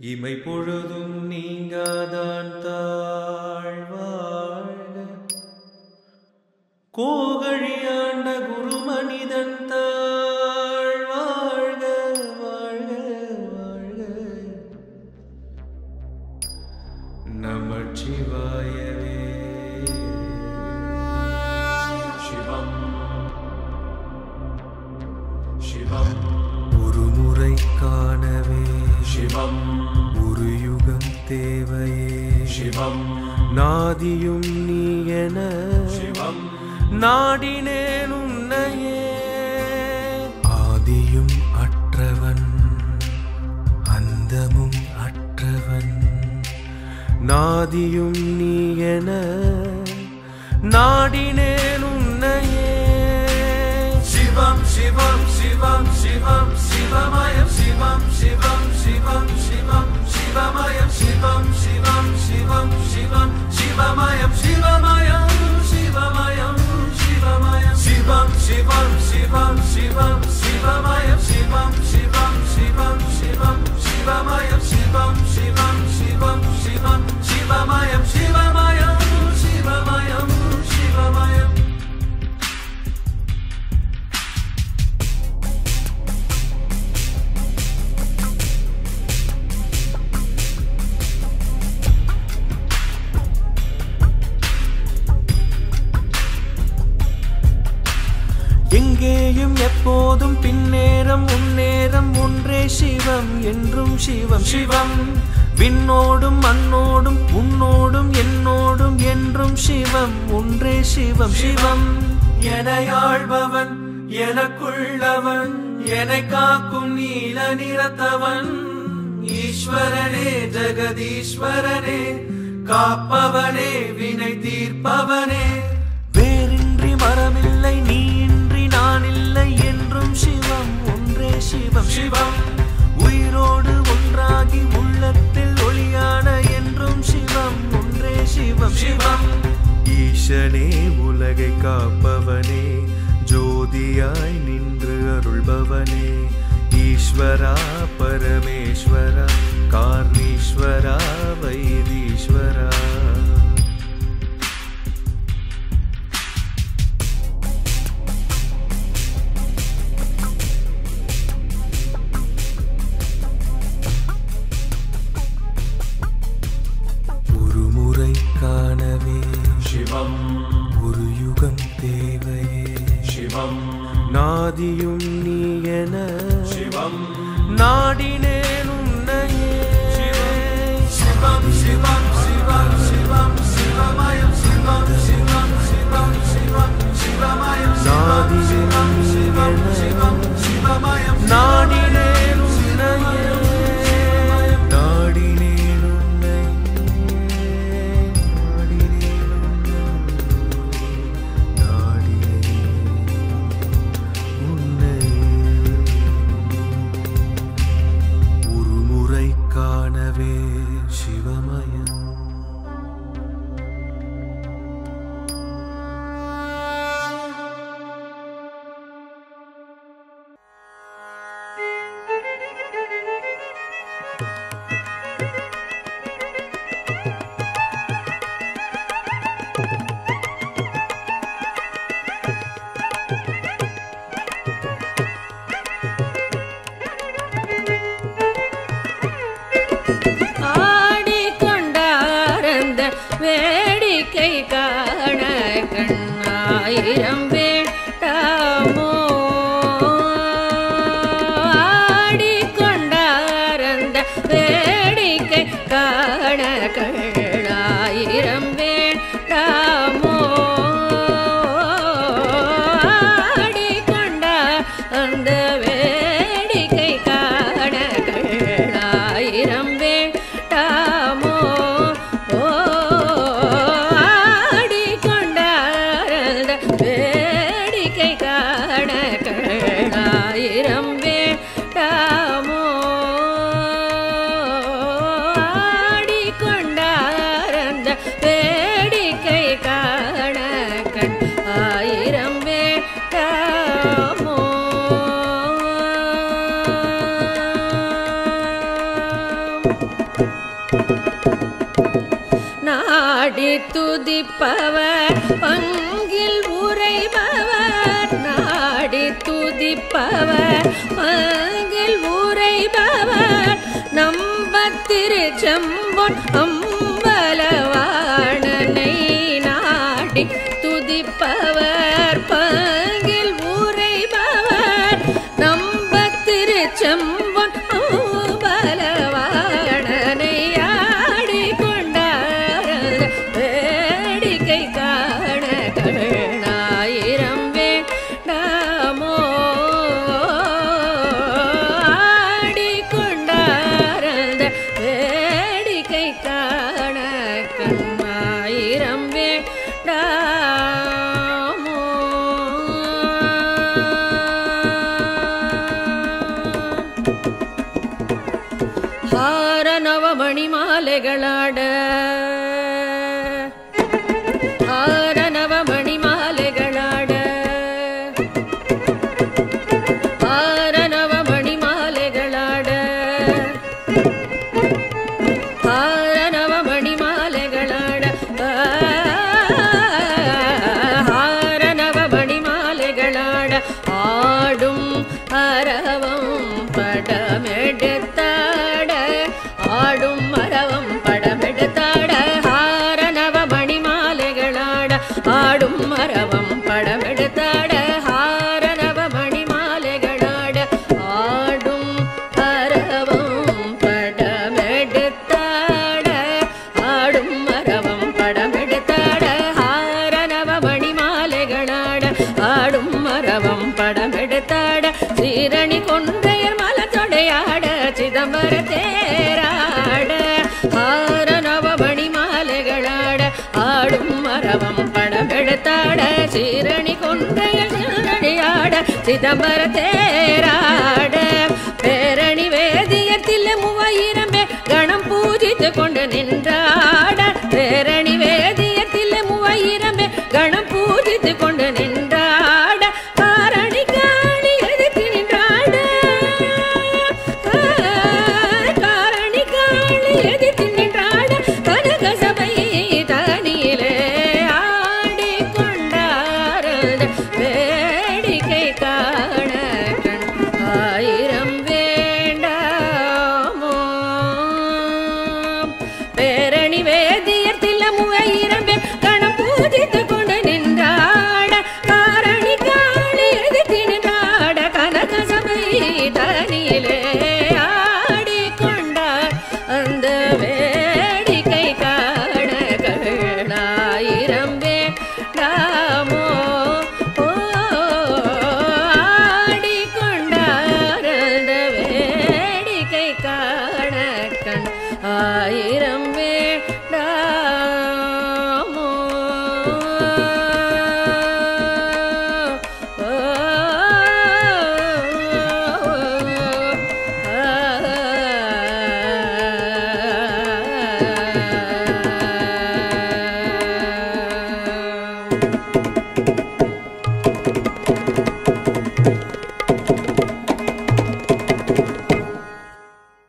Speaker 2: இமை பொழுதும் நீங்காதான் தாழ்வாழ்க கோகழியாண்ட குரு மனிதன் தாழ்வாழ்க வாழ்க வாழ்க நமச்சிவாயவே சிவம் சிவம் ஒரு முறை காணவே சிவம் ஒரு யுகம் தேவையே சிவம் நாதியும் நீ என சிவம் நாடினேன் உன்னையே ஆதியும் அற்றவன் அந்தமும் அற்றவன் நாதியும் நீ என நாடினேன் உன்னையே சிவம் சிவம் சிவம் சிவம் சிவமயம் சிவம் சிவம் சிவம் சிவம் சிவமயம் சிவம் சிவம் சிவம் சிவம் சிவமயம் சிவமயம் சிவமயம் சிவமயம் சிவம் சிவம் சிவம் சிவம் சிவமயம் சிவம் சிவம் சிவம் சிவம் சிவமயம் சிவம் சிவம் சிவம் சிவம் சிவமயம் சிவமயம் சிவமயம் சிவமயம் எங்கேயும் எப்போதும் பின்னேரம் முன்னேரம் ஒன்றே சிவம் என்றும் சிவம் சிவம் விண்ணோடும் மண்ணோடும் உன்னோடும் என்னோடும் என்றும் சிவம் ஒன்றே சிவம் சிவம் எனையாழ்பவன் எனக்குள்ளவன் என்னை காக்கும் நீல நிறத்தவன் ஈஸ்வரனே ஜெகதீஸ்வரனே காப்பவனே வினை தீர்ப்பவனே வேறின்றி மரமில்லை நீ நான் இல்லை என்றும் சிவம் ஒன்றே சிவம் சிவம் உயிரோடு ஒன்றாகி உள்ளத்தில் ஒளியான என்றும் சிவம் ஒன்றே சிவம் சிவம் ஈசனே உலகை காப்பவனே ஜோதியாய் நின்று அருள்பவனே ஈஸ்வரா பரமேஸ்வரா காரணீஸ்வரா வைதீஸ்வரா காணவே சிவம் ஒரு யுகம் தேவையே சிவம் நாதியும் நீ என சிவம் நாடினேன் உன்னையே சிவம் சிவம் சிவம் சிவம் சிவமயம் சிவம் சிவம் சிவம் சிவம் சிவமயம் நாதியும் சிவம் சிவம் சிவமயம் நாடினேன் உன்னையே வேடிக்கை காண கண்ணாயிரம் வேண்டாமோ ஆடிக்கொண்டாரந்த வேடிக்கை காண கண்ணாயிரம் வேண்டாமோ ஆடிக்கொண்ட அந்த வேடிக்கை காண கண்ணாயிரம் வேண்டாமோ நாடி துதிப்பவர் பங்கில் உரைபவர் நாடி துதிப்பவர் பங்கில் உரைபவர் நம்பத்திருச்செம்பொன் அம்பலவாணனை நாடி துதிப்பவர் பங்கில் உரைபவர் நம்பத்திருச்செம்பொன் அம்பலவாணனை ஆடி கொண்டார வேடிக்கை காண கண்ணாயிரம் வேண்டாமோ ஆடி கொண்டாரந்த வேடிக்கை காண கண்ணாயிரம் வேண்டாமோ. ஹார நவமணி மாலைகளாட ஹார நவமணி மாலைகளாட ஹார நவமணி மாலைகளாட ஹார நவமணி மாலைகளாட ஹார நவமணி மாலைகளாட ஆடும் அரவம் படமெடுத்தாட ஆடும் மரவம் படமெடுத்தாட ஹார நவமணி மாலைகளாட ஆடும் மரவம் படமெடுத்தாட ஹார நவமணி மாலைகளாட ஆடும் அரவம் படமெடுத்தாட ஆடும் மரவம் படமெடுத்தாட ஹார நவமணி மாலைகளாட ஆடும் மரவம் படமெடுத்தாட சீரணி கொன்றையர் மலத்தொடையாட சிதம்பர தேராட ஹார நவமணி மாலைகளாட ஆடும் மரவம் படமெடுத்தாட சீரணி கொன்றையர் சிதம்பரையாட சிதம்பர தேராட பேரணி வேதியத்தில் 3000 பேர் கணம் பூஜித்து கொண்டு நின்றாட பேரணி வேதியத்தில் 3000 பேர் கணம் பூஜித்து கொண்டு நின்றாட காரணி காணி எதிர்த்து நின்றாட காரணி காணி எதிர்த்து நின்றாட கனக சபை தனியிலே ஆடி கொண்டாரத வேடிக்கை காண ஆயிரம் வேண்டாமோ. பேரணி வேதியத்தில் 3000 பேர் கணம் பூஜித்து கொண்டு நின்றாட காரணி காணி எதிர்த்து நின்றாட கனக சபை தனியிலே ஆடி கொண்டார் அந்த வேடிக்கை காண கண்ணாயிரம் வேண்டாமோ ஆடி கொண்டார் அந்த வேடிக்கை காண கண் ஆயிரம் வேண்டாமோ.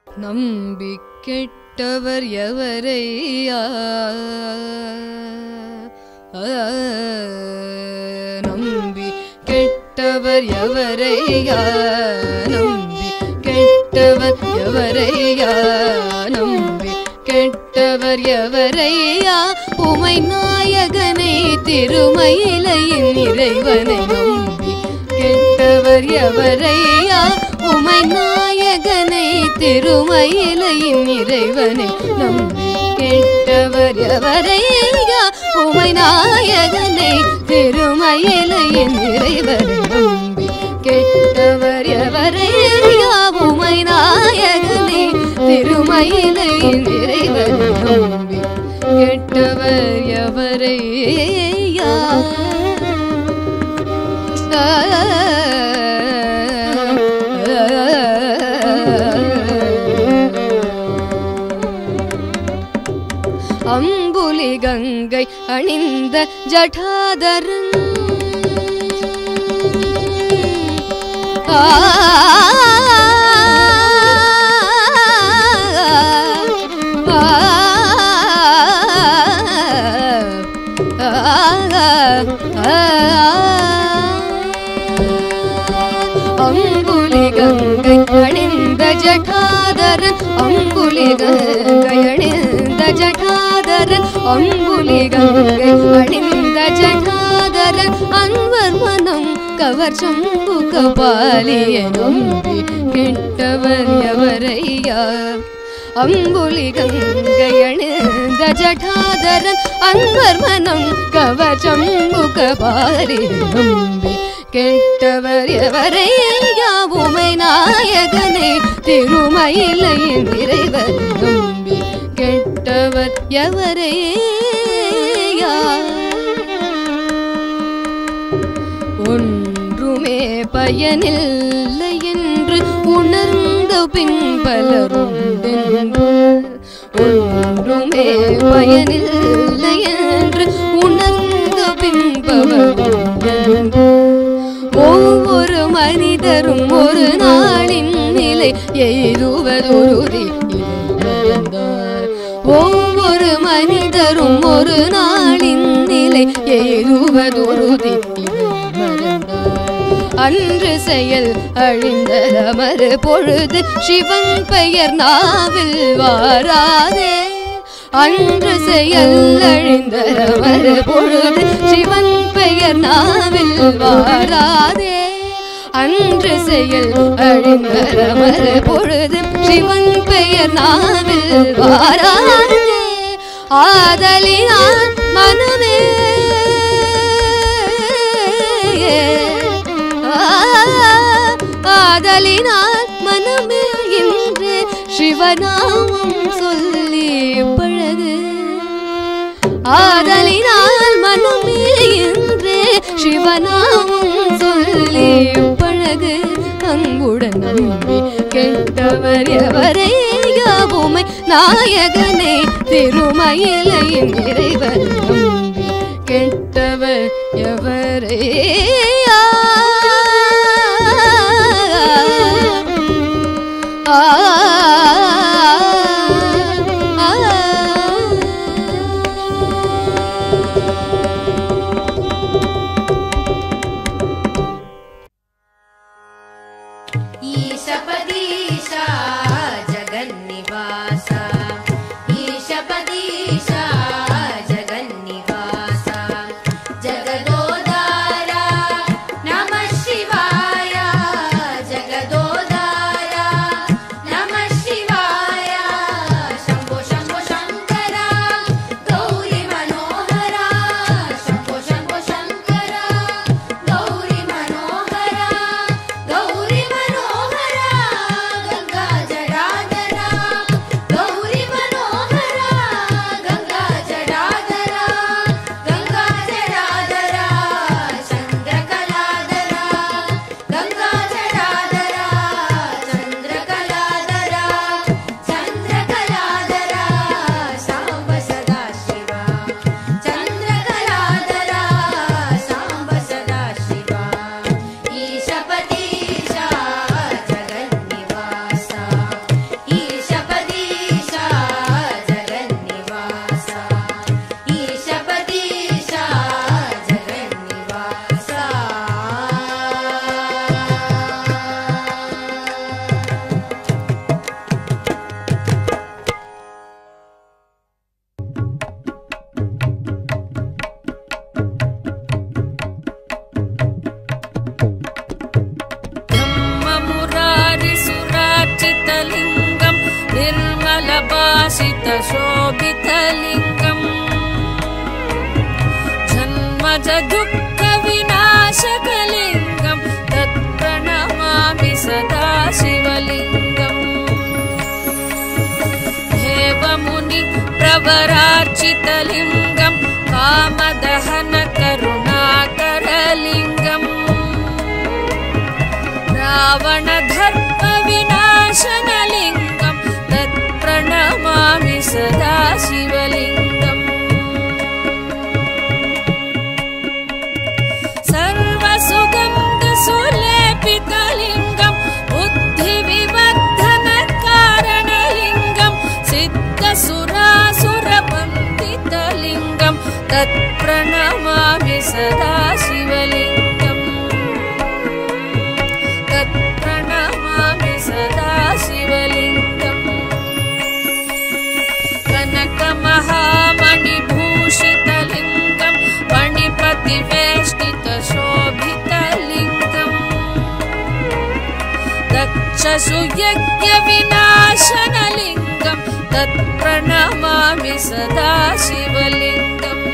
Speaker 3: நம்பி கெட்டவர் எவரையா நம்பி கெட்டவர் எவரையா நம்பி கெட்டவர் எவரையா நம்பி கெட்டவர் எவரையா உமை நாயகனை திருமயிலையின் இறைவனை நம்பி கெட்டவர் எவரையா உமை நாயகனை திருமயிலையின் இறைவனை நம்பி கெட்டவர் எவரையா உமை நாயகனை திருமயிலையின் இறைவனை நம்பி கெட்டவர் எவரையா உமை நாயகனை திருமயிலையின் இறைவனை நம்பி கெட்டவர் எவரையா அம்புலி கங்கை அணிந்த ஜடாதரன் ஜடாதரன் அம்புலி கங்கை அணிந்த ஜடாதரன் அம்புலி கங்கை அணிந்த ஜடாதரன் அன்வர் மனம் கவர் சம்பு கபாலிய நம்பி கெட்டவர் எவரையா அம்புலி கங்கை அணிந்த ஜடாதரன் அன்வர் மனம் கவர் சம்பு கபாலிய நம்பி கெட்டவர் எவரையா உமை நாயகனே திருமயிலையின் இறைவர் நம்பி கெட்டவர் எவரையா ஒன்றுமே பயனில்லை என்று உணர்ந்த பின் பலருண்டென்று ஒன்றுமே பயனில்லை என்று உணர்ந்த பின் பலருண்டென்று ஒவ்வொரு மனிதரும் ஒரு நாளின் நிலை எய்துவதுருதி மறந்தார் ஒவ்வொரு மனிதரும் ஒரு நாளின் நிலை எய்துவதுருதி மறந்தார் அன்று செயல் அழிந்த மறு பொழுது சிவன் பெயர் நாவில் வாராதே அன்று செயல் அழிந்த மறு பொழுது சிவன் பெயர் நாவில் வாராதே அன்று செயல் அழிந்த மறு பொழுது சிவன் பெயர் நாவில் வாராதே ஆதலினால் மனமே ஆதலினால் மனமே என்று சிவநாமம் சொல்லி பழகு ஆதலினால் மனமே என்று சிவநாமம் சொல்லி பழகு அன்புடன் நம்பி கெட்டவர் எவரையாவுமை நாயகனே திருமயிலையின் இறைவர் நம்பி கெட்டவர் எவரையா
Speaker 2: ईशपदीशा जगन्निवासा ईशपदीशा जगन्निवासा जगदोदारा नमः शिवाय जगदोदारा नमः शिवाय शम्भो शम्भो शङ्करा गौरी मनोहरा शम्भो शम्भो शङ्करा गौरी मनोहरा गौरी मनोहरा गंगा जडाधरा गौरी मनोहरा गंगा जडाधरा चंद्रकलाधरा गंगा जडाधरा चंद्रकलाधरा चंद्रकलाधरा सांब सदा शिवा चंद्रकलाधरा सांब सदा शिवा ईशपदीशा जगन्निवासा ईशपदीशा जगन्निवासा ईशपदीशा जगन्निवासा ब्रह्ममुरारिसुरार्चितलिङ्गं निर्मलभासितशोभितलिङ्गम् जन्मजदुःखविनाशकलिङ्गं तत्प्रणमामि सदा शिवलिङ्गम् देवमुनि प्रवरार्चितलिङ्गं कामदहनकरुणाकरलिङ्गम् रावणधर्मविनाशनलिङ्गं तत्प्रणमामि सदा शिवलिङ्गम् सर्वसुगन्धसुलेपितलिङ्गं बुद्धिविवर्धनकारणलिङ्गं सिद्धसुरासुरवन्दितलिङ्गं तत्प्रणमामि सदा शिवलिङ्गम् तत्प्रणमामि सदा शिवलिङ्गम् सुयज्ञविनाशनलिङ्गं तत्प्रणमामि सदा शिवलिङ्गम्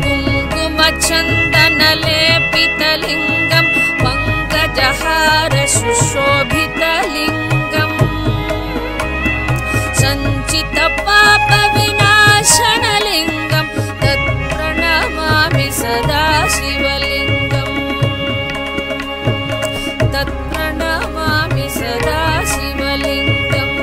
Speaker 2: कुङ्कुमचन्दनलेपितलिङ्गं पङ्कजहार सुशोभितलिङ्गम् सञ्चितपापविनाशनलिङ्गं तत्प्रणमामि सदा शिवलिङ्गम् तत्प्रणमामि सदा शिवलिङ्गम्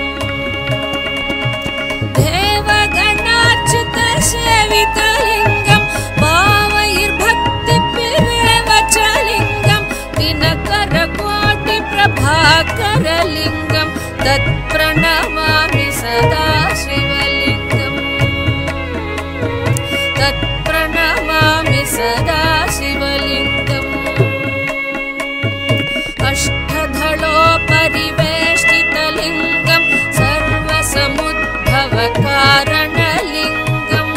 Speaker 2: देवगणाच्युतसेवितलिङ्गं भावैर्भक्तिभिरेव च लिङ्गं दिनकरकोटिप्रभाकरलिङ्गं तत्प्रणमामि सदा शिवलिङ्गम् तत्प्रणमामि सदा शिवलिङ्गम् अष्टधलोपरिवेष्टितलिङ्गं सर्वसमुद्भवकारणलिङ्गम्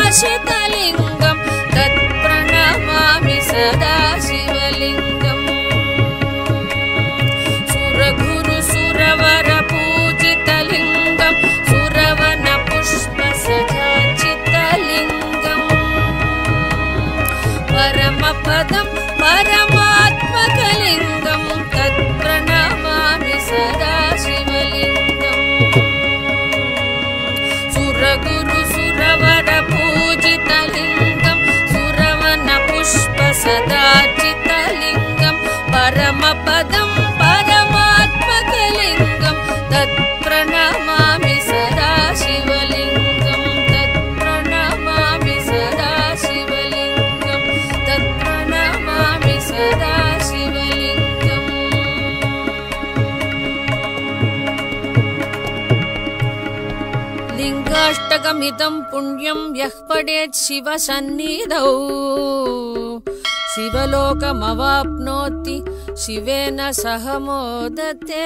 Speaker 2: अष्टधरित्रविनाशितलिङ्गं तत्प्रणमामि सदा शिवलिङ्गम् सुरगुरुसुरवरपूजितलिङ्गं सुरवनपुष्पसजाचितलिङ्गम् परमपदं परमात्मकलिङ्गं तत्प्रणमामि सदा शिवलिङ्गम् सुरगुरुसुरवरपूजितलिङ्गं सुरवनपुष्पसदाचितलिङ्गं परमपदं परमात्मकलिङ्गं तत्प्रणमामि सदा शिवलिङ्गं तत्प्रणमामि सदा शिवलिङ्गं तत्प्रणमामि सदा शिवलिङ्गम् लिङ्गाष्टकमिदं पुण्यं यः पठेत् शिवसन्निधौ शिवलोकमवाप्नोति शिवेन सह मोदते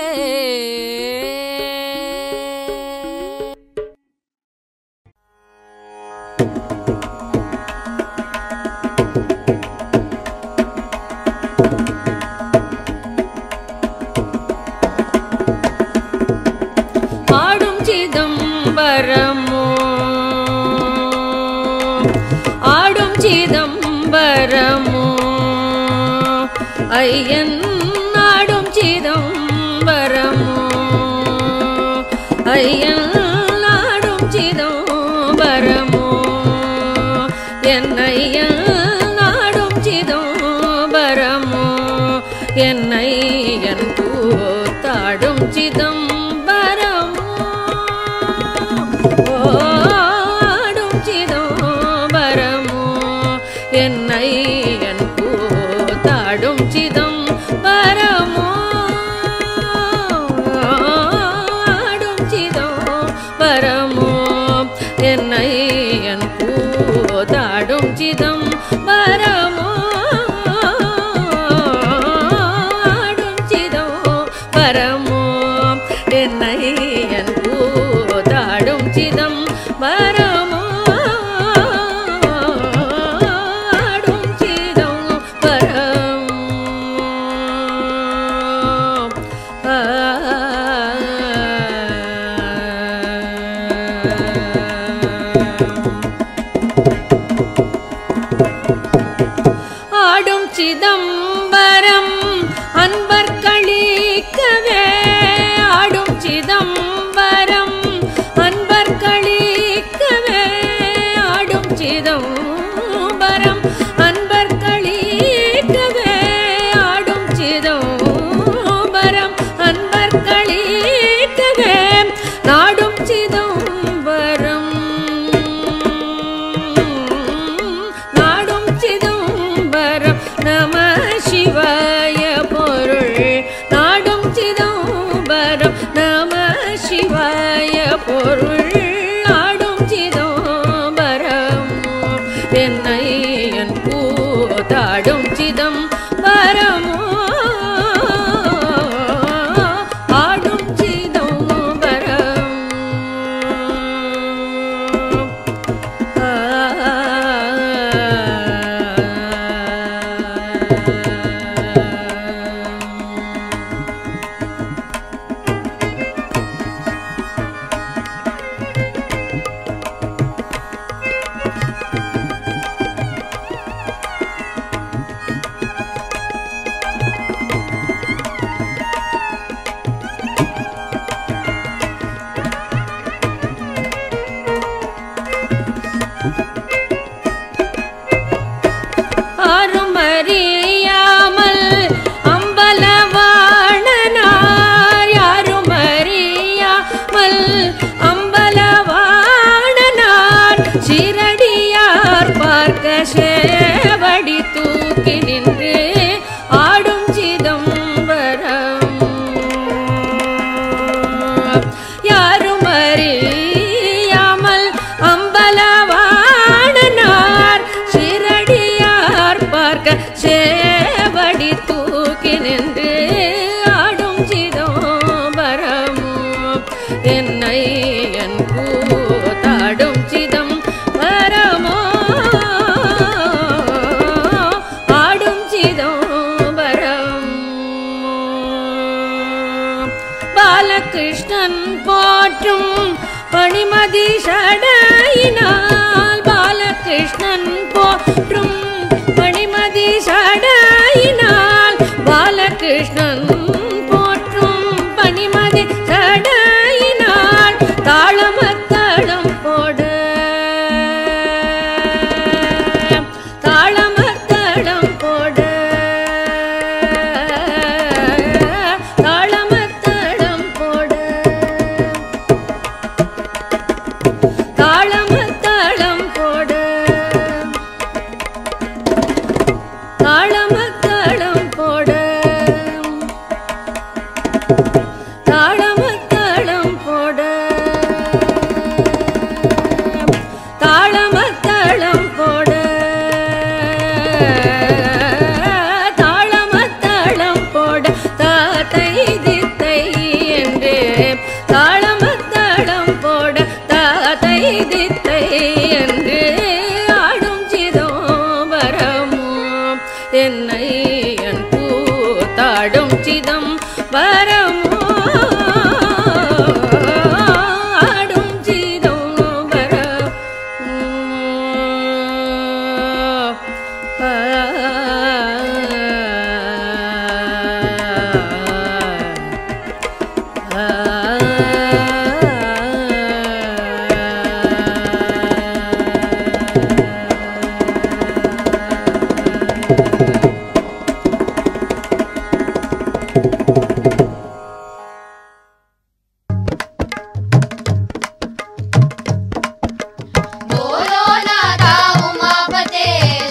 Speaker 2: ஆடும் சிதம்பரமோ ஆடும் சிதம்பரமோ ஐயன் ஆடும் சிதம்பரமோ ஐயன் ஆடும் சிதம்பரமோ என் ஐயன் ஆடும் சிதம்பரமோ என் ஐயன் கூத்தாடும் சிதம்பரமோ ஆடும் சிதம்பரமோ என் ஐயன் கூத்தாடும் சிதம்பரமோ ஆடும் சிதம்பரமோ என் ஐயன் கூத்தாடும் சிதம்பரமோ ஆடும் சிதம்பரமோ பாலகிருஷ்ணன் போற்றும் பணிமதி சடையினால் பாலகிருஷ்ணன் போற்றும் பணிமதி சடையினால் பாலகிருஷ்ணன் போற்றும் பணிமதி சடையினால் தாளமத்தளம் போடு தாளமத்தளம் போடு தாளமத்தளம் போடு தாளமத்தளம் போடு தாளமத்தளம் போடு தாளமத்தளம் போடு தாளமத்தளம் போடு தாளமத்தளம் போடு தாத்தை தித்தை என்று தாளமத்தளம் போடு தாத்தை தித்தை என்று ஆடும் சிதம்பரமோ என்னை என் கூத்தாடும் சிதம்பரமோ ஆடும் சிதம்பரம்
Speaker 4: बोलो नाथा उमापते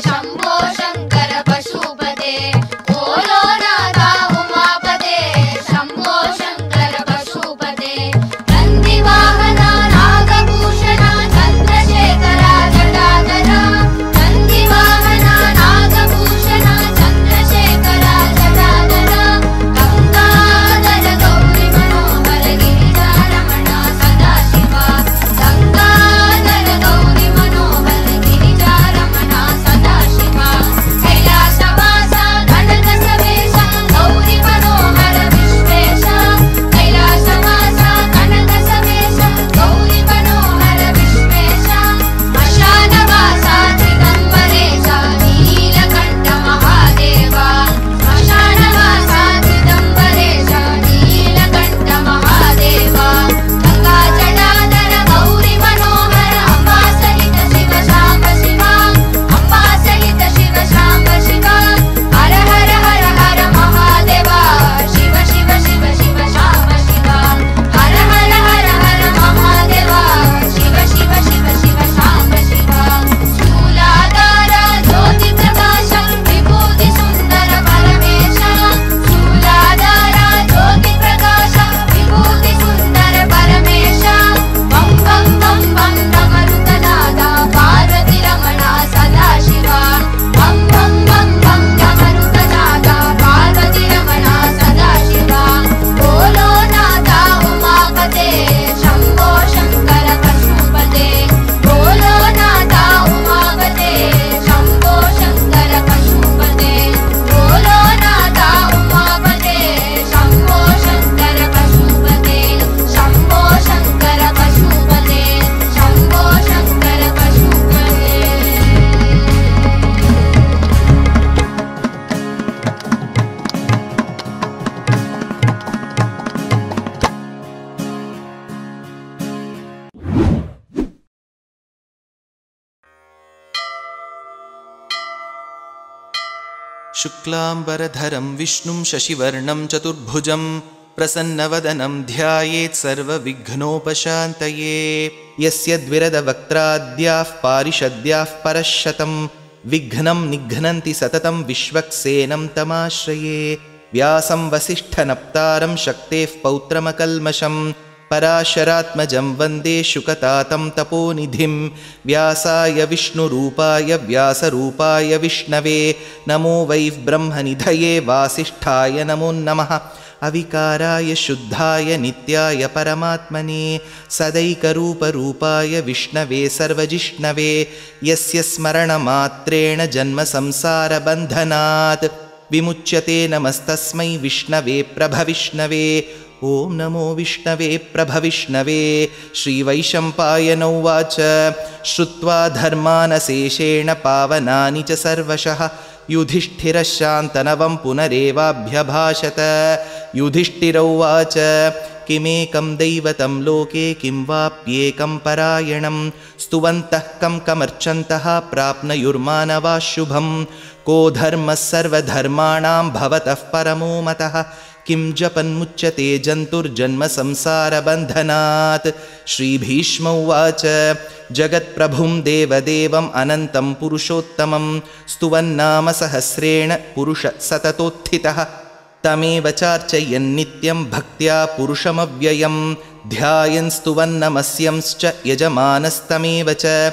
Speaker 4: शंभो शंकर पशुपते बोलो नाथा उमापते शंभो शंकर पशुपते नंदी वाहना नागभूषणा चंद्रशेखरा जटाधरा नंदी वाहना नागभूषणा चंद्रशेखरा जटाधरा गंगाधर गौरी मनोहर गिरिजारमणा सदाशिवा गंगाधर गौरी मनोहर गिरिजारमणा सदाशिवा कैलासवासा गणक सवेश गौरी मनोहर विश्वेश कैलासवासा गणक सवेश गौरी मनोहर विश्वेश श्मशानवासा दिगंबरेश नीलकंठ महादेवा श्मशानवासा दिगंबरेश नीलकंठ महादेवा गंगा जटाधर गौरी मनोहर अम्बा सहित शिव शांब शिवा अम्बा सहित शिव शांब शिवा हर हर हर हर महादेवा शिव शिव शिव शिव शांब शिवा हर हर हर हर महादेवा शिव शिव शिव शिव शांब शिवा शूलाधार ज्योति प्रकाश विभूति सुंदर परमेश शूलाधार ज्योति प्रकाश विभूति सुंदर परमेश बम बम बम बम डमरुकनादा पार्वती रमणा सदाशिवा बम बम बम बम डमरुकनादा पार्वती रमणा सदाशिवा बोलो नाथा उमापते शंभो शंकर पशुपते बोलो नाथा उमापते शंभो शंकर पशुपते बोलो नाथा उमापते शंभो शंकर पशुपते शंभो शंकर पशुपते शंभो शंकर पशुपते
Speaker 1: शुक्लांबरधरं विष्णुं शशिवर्णं चतुर्भुजं प्रसन्नवदनं ध्यायेत् सर्वविघ्नोपशान्तये यस्य द्विरदवक्त्राद्याः पारिषद्याः परश्शतं विघ्नं निघ्नन्ति सततं विश्वक्सेनं तमाश्रये व्यासं वसिष्ठनप्तारं शक्तेः पौत्रमकल्मषं पराशरात्मजं वन्दे शुकतातं तपोनिधिं व्यासाय विष्णुरूपाय व्यासरूपाय विष्णवे नमो वै ब्रह्मनिधये वासिष्ठाय नमो नमः अविकाराय शुद्धाय नित्याय परमात्मने सदैकरूपरूपाय विष्णवे सर्वजिष्णवे यस्य स्मरणमात्रेण जन्मसंसारबन्धनात् विमुच्यते नमस्तस्मै विष्णवे प्रभविष्णवे ॐ नमो विष्णवे प्रभविष्णवे। श्रीवैशम्पायन उवाच श्रुत्वा धर्मानशेषेण पावनानि च सर्वशः युधिष्ठिरः शान्तनवं पुनरेवाभ्यभाषत। युधिष्ठिर उवाच किमेकं दैवतं लोके किं वाप्येकं परायणं स्तुवन्तः कमर्चन्तः प्राप्नुयुर्मानवाः शुभं। को धर्मः सर्वधर्माणां भवतः परमो मतः किं जपन्मुच्यते जन्तुर्जन्म संसारबन्धनात्। श्रीभीष्म उवाच जगत्प्रभुं देवदेवम् अनन्तं पुरुषोत्तमं स्तुवन्नाम सहस्रेण पुरुष सततोत्थितः तमेव चार्चयन्नित्यं भक्त्या पुरुषमव्ययं ध्यायन् स्तुवन्नमस्यंश्च यजमानस्तमेव च।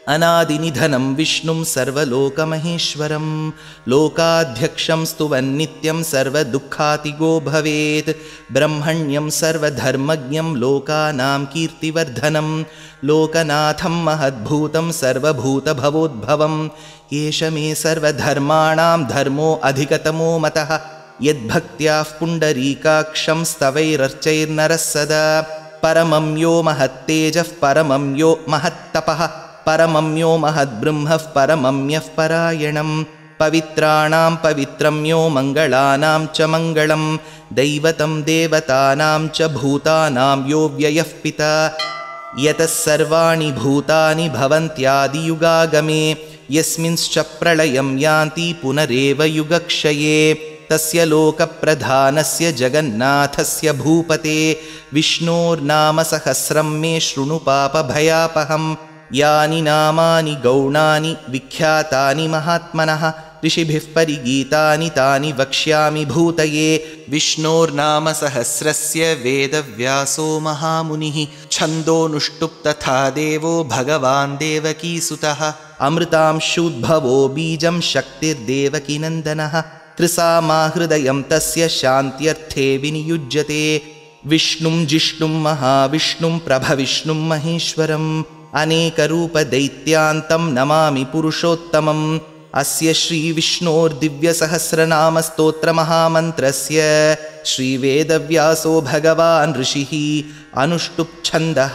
Speaker 1: अनादिनिधनं विष्णुं सर्वलोकमहेश्वरं लोकाध्यक्षं स्तुवन्नित्यं सर्वदुःखातिगो भवेत्। ब्रह्मण्यं सर्वधर्मज्ञं लोकानां कीर्तिवर्धनं लोकनाथं महद्भूतं सर्वभूतभवोद्भवं। एष मे सर्वधर्माणां धर्मो अधिकतमो मतः यद्भक्त्याः पुण्डरीकाक्षं स्तवैरर्चैर्नरः सदा। परमं यो महत्तेजः परमं यो महत्तपः परमं यो महद्ब्रह्मः परमं यः परायणं। पवित्राणां पवित्रं यो मङ्गलानां च मङ्गलं दैवतं देवतानां च भूतानां यो व्ययः पिता। यतः सर्वाणि भूतानि भवन्त्यादियुगागमे यस्मिंश्च प्रलयं यान्ति पुनरेव युगक्षये। तस्य लोकप्रधानस्य जगन्नाथस्य भूपते विष्णोर्नाम सहस्रं मे शृणु पापभयापहं। यानि नामानि गौणानि विख्यातानि महात्मनः ऋषिभिः परिगीतानि तानि वक्ष्यामि भूतये। विष्णोर्नाम सहस्रस्य वेदव्यासो महामुनिः छन्दोनुष्टुप् तथा देवो भगवान् देवकीसुतः। अमृतांशूद्भवो बीजं शक्तिर्देवकीनन्दनः त्रिसामाहृदयं तस्य शान्त्यर्थे विनियुज्यते। विष्णुं जिष्णुं महाविष्णुं प्रभविष्णुं महेश्वरम् अनेकरूपदैत्यान्तं नमामि पुरुषोत्तमम्। अस्य श्रीविष्णोर्दिव्यसहस्रनामस्तोत्रमहामन्त्रस्य श्रीवेदव्यासो भगवान् ऋषिः अनुष्टुप्छन्दः।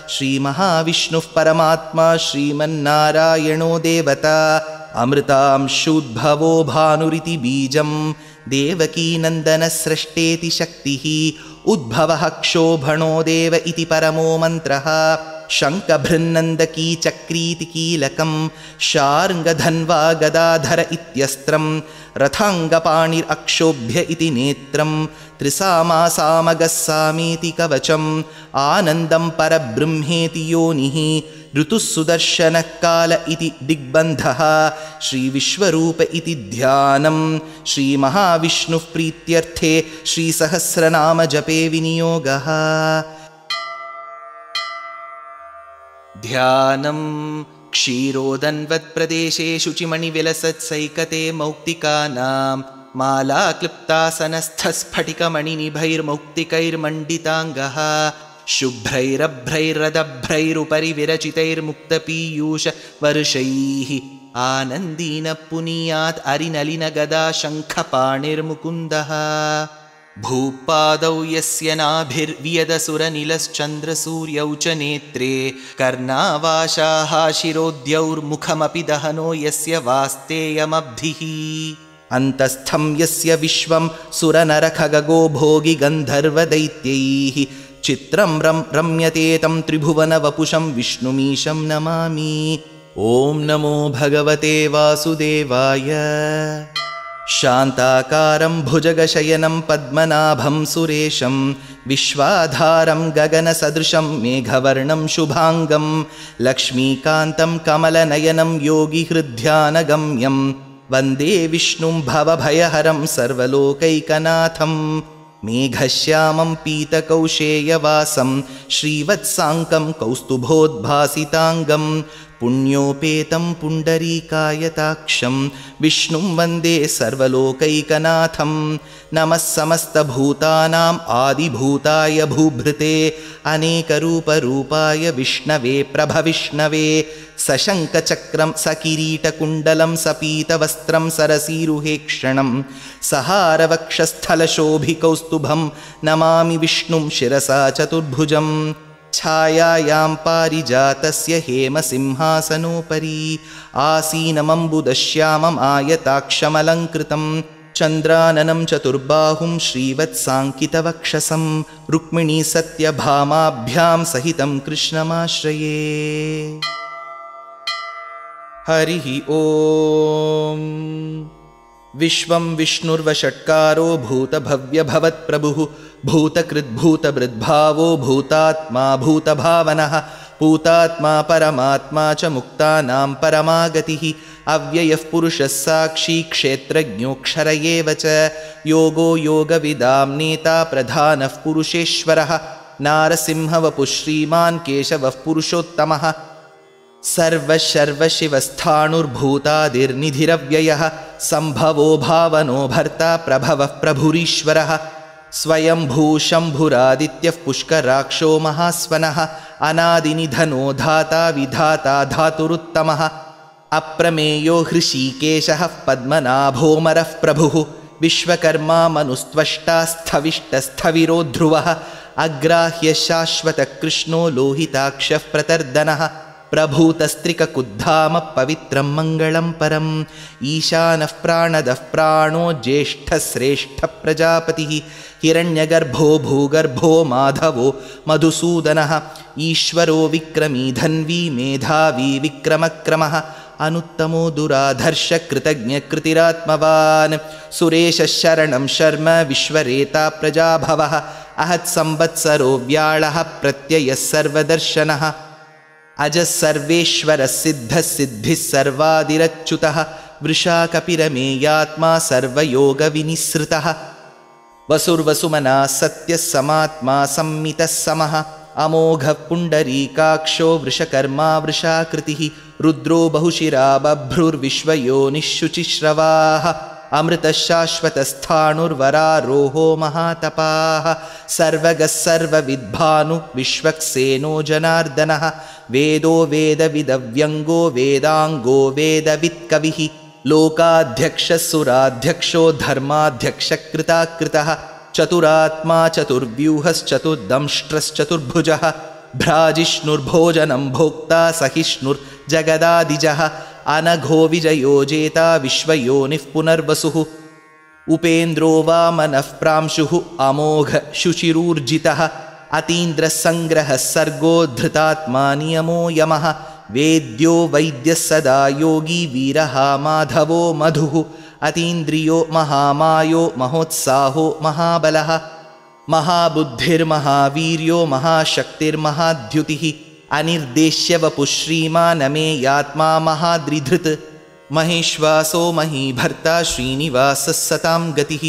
Speaker 1: श्रीमहाविष्णुः परमात्मा श्रीमन्नारायणो देवता अमृतांशूद्भवो भानुरिति बीजं देवकीनन्दनस्रष्टेति शक्तिः उद्भवः क्षोभणो देव इति परमो मन्त्रः। शङ्खभृन्नन्दकी चक्रीति कीलकं शार्ङ्गधन्वा गदाधर इत्यस्त्रं रथाङ्गपाणिरक्षोभ्य इति नेत्रं त्रिसामासामगस्सामीति कवचम् आनन्दं परब्रह्मेति योनिः ऋतुः सुदर्शनः काल इति दिग्बन्धः श्रीविश्वरूप इति ध्यानं श्रीमहाविष्णुः प्रीत्यर्थे श्रीसहस्रनाम जपे विनियोगः। ध्यानं क्षीरोदन्वत्प्रदेशे शुचिमणिविलसत्सैकते मौक्तिकानां मालाक्लुप्तासनस्थस्फटिकमणिनिभैर्मौक्तिकैर्मण्डिताङ्गः शुभ्रैरभ्रैरदभ्रैरुपरि विरचितैर्मुक्तपीयूष वर्षैः आनन्दीन पुनीयात् अरिनलिनगदा शङ्खपाणिर्मुकुन्दः। भूपादौ यस्य नाभिर्वियदसुरनिलश्चन्द्रसूर्यौ च नेत्रे कर्णावाशाः शिरोद्यौर्मुखमपि दहनो यस्य वास्तेयमब्धिः। अन्तस्थं यस्य विश्वं सुरनरखगो भोगि गन्धर्वदैत्यैः चित्रं रम्यते तं त्रिभुवनवपुषं विष्णुमीशं नमामि। ॐ नमो भगवते वासुदेवाय। शान्ताकारं भुजगशयनं पद्मनाभं सुरेशं विश्वाधारं गगनसदृशं मेघवर्णं शुभाङ्गं लक्ष्मीकान्तं कमलनयनं योगिहृद्ध्यानगम्यं वन्दे विष्णुं भवभयहरं सर्वलोकैकनाथं। मेघश्यामं पीतकौशेयवासं श्रीवत्साङ्कं कौस्तुभोद्भासिताङ्गं पुण्योपेतं पुण्डरीकायताक्षं विष्णुं वन्दे सर्वलोकैकनाथं। नमः समस्तभूतानाम् आदिभूताय भूभृते अनेकरूपरूपाय विष्णवे प्रभविष्णवे। सशङ्खचक्रं सकिरीटकुण्डलं सपीतवस्त्रं सरसीरुहेक्षणं सहारवक्षस्थलशोभिकौस्तुभं नमामि विष्णुं शिरसा चतुर्भुजं। छायायां पारिजातस्य हेमसिंहासनोपरि आसीनमम्बुदश्यामम् आयताक्षमलङ्कृतं चन्द्राननं चतुर्बाहुं श्रीवत्साङ्कितवक्षसं रुक्मिणी सत्यभामाभ्यां सहितं कृष्णमाश्रये। हरिः ॐ। विश्वं विष्णुर्वषट्कारो भूतभव्यभवत्प्रभुः भूतकृद्भूतभृद्भावो भूतात्मा भूतभावनः भूतात्मा परमात्मा च मुक्तानां परमागतिः अव्ययः पुरुषः साक्षी क्षेत्रज्ञोऽक्षर एव च योगो योगविदां नेता प्रधानः पुरुषेश्वरः नारसिंहवपुः श्रीमान् केशवः पुरुषोत्तमः सर्वशर्वशिवस्थाणुर्भूतादिर्निधिरव्ययः सम्भवो भावनो भर्ता प्रभवः प्रभुरीश्वरः स्वयंभू शम्भुरादित्यः पुष्कराक्षो महास्वनः अनादिनिधनो धाता विधाता धातुरुत्तमः अप्रमेयो हृषीकेशः पद्मनाभोमरः प्रभुः विश्वकर्मा मनुस्त्वष्टा स्थविष्टस्थविरो ध्रुवः अग्राह्य शाश्वतकृष्णो लोहिताक्षः प्रतर्दनः प्रभूतस्त्रिककुद्धाम पवित्रं मङ्गलं परम् ईशानः प्राणदः प्राणो ज्येष्ठश्रेष्ठ प्रजापतिः हिरण्यगर्भो भूगर्भो माधवो मधुसूदनः ईश्वरो विक्रमी धन्वी मेधावी विक्रमक्रमः अनुत्तमो दुराधर्ष कृतज्ञकृतिरात्मवान् सुरेशः शरणं शर्म विश्वरेता प्रजाभवः अहत्संवत्सरो व्याळः प्रत्ययः सर्वदर्शनः अजः सर्वेश्वरः सिद्धः सिद्धिः सर्वादिरच्युतः वृषा कपिरमेयात्मा सर्वयोगविनिसृतः वसुर्वसुमनः सत्यः समात्मा संमितः समः अमोघः पुण्डरीकाक्षो वृषकर्मा वृषाकृतिः रुद्रो बहुशिरा बभ्रुर्विश्वयोनिः शुचिश्रवाः अमृतः शाश्वतस्थाणुर्वरारोहो महातपाः सर्वगः सर्वविद्भानु विश्वक्सेनो जनार्दनः वेदो वेदविदव्यङ्गो वेदाङ्गो वेदवित्कविः लोकाध्यक्षः सुराध्यक्षो धर्माध्यक्षकृताकृतः चतुरात्मा चतुर्व्यूहश्चतुर्दंष्ट्रश्चतुर्भुजः भ्राजिष्णुर्भोजनं भोक्ता सहिष्णुर्जगदादिजः अनघो विजयो जेता विश्वयोनिः पुनर्वसुः उपेन्द्रो वामनः प्रांशुः अमोघ शुचिरूर्जितः अतीन्द्रसङ्ग्रहः सर्गो धृतात्मा नियमो यमः वेद्यो वैद्यः सदा योगी वीरः माधवो मधुः अतीन्द्रियो महामायो महोत्साहो महाबलः महाबुद्धिर्महावीर्यो महाशक्तिर्महाद्युतिः अनिर्देश्य वपुः श्रीमानमेयात्मा महाद्रिधृत् महेश्वासो महीभर्ता श्रीनिवासः सतां गतिः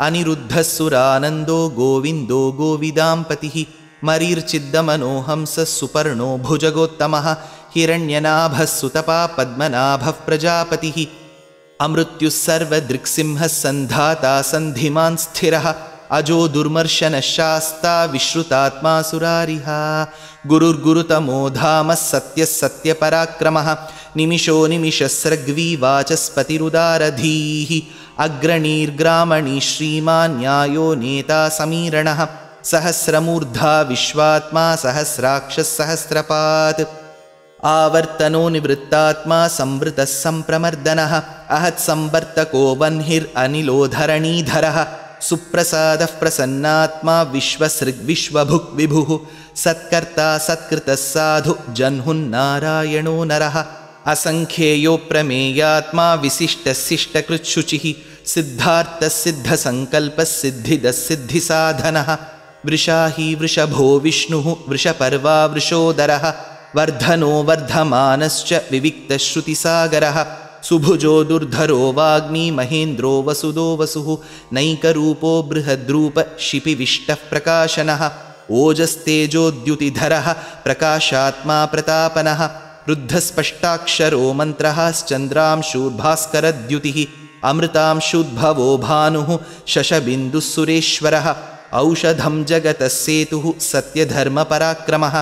Speaker 1: अनिरुद्धः सुरानन्दो गोविन्दो गोविदाम्पतिः मरीर्चिद्दमनोहंसः सुपर्णो भुजगोत्तमः हिरण्यनाभः सुतपा पद्मनाभः प्रजापतिः अमृत्युः सर्वदृक्सिंहः सन्धाता सन्धिमान् स्थिरः अजो दुर्मर्शनः शास्ता विश्रुतात्मा सुरारिः गुरुर्गुरुतमो धामः सत्यः सत्यपराक्रमः निमिषो निमिषस्रग्वी वाचस्पतिरुदारधीः अग्रणीर्ग्रामणी श्रीमान् न्यायो नेता समीरणः सहस्रमूर्धा विश्वात्मा सहस्राक्षः सहस्रपात् आवर्तनो निवृत्तात्मा संवृतः सम्प्रमर्दनः अहत्संवर्तको वह्निरनिलोधरणीधरः सुप्रसादः प्रसन्नात्मा विश्वसृग्विश्वभुक् विभुः सत्कर्ता सत्कृतः साधु जह्नुन्नारायणो नरः असंख्येयो प्रमेयात्मा विशिष्टशिष्टकृच्छुचिः सिद्धार्थः सिद्धसङ्कल्पः सिद्धिदः सिद्धिसाधनः वृषाही वृषभो विष्णुः वृषपर्वा वृषोदरः वर्धनो वर्धमानश्च विविक्तश्रुतिसागरः सुभुजो दुर्धरो वाग्मी महेन्द्रो वसुदो वसुः नैकरूपो बृहद्रूप शिपिविष्टः प्रकाशनः ओजस्तेजोद्युतिधरः प्रकाशात्मा प्रतापनः रुद्धस्पष्टाक्षरो मन्त्रः चन्द्रांशुर्भास्करद्युतिः अमृतांशुद्भवो भानुः शशबिन्दुः सुरेश्वरः औषधं जगतः सेतुः सत्यधर्मपराक्रमः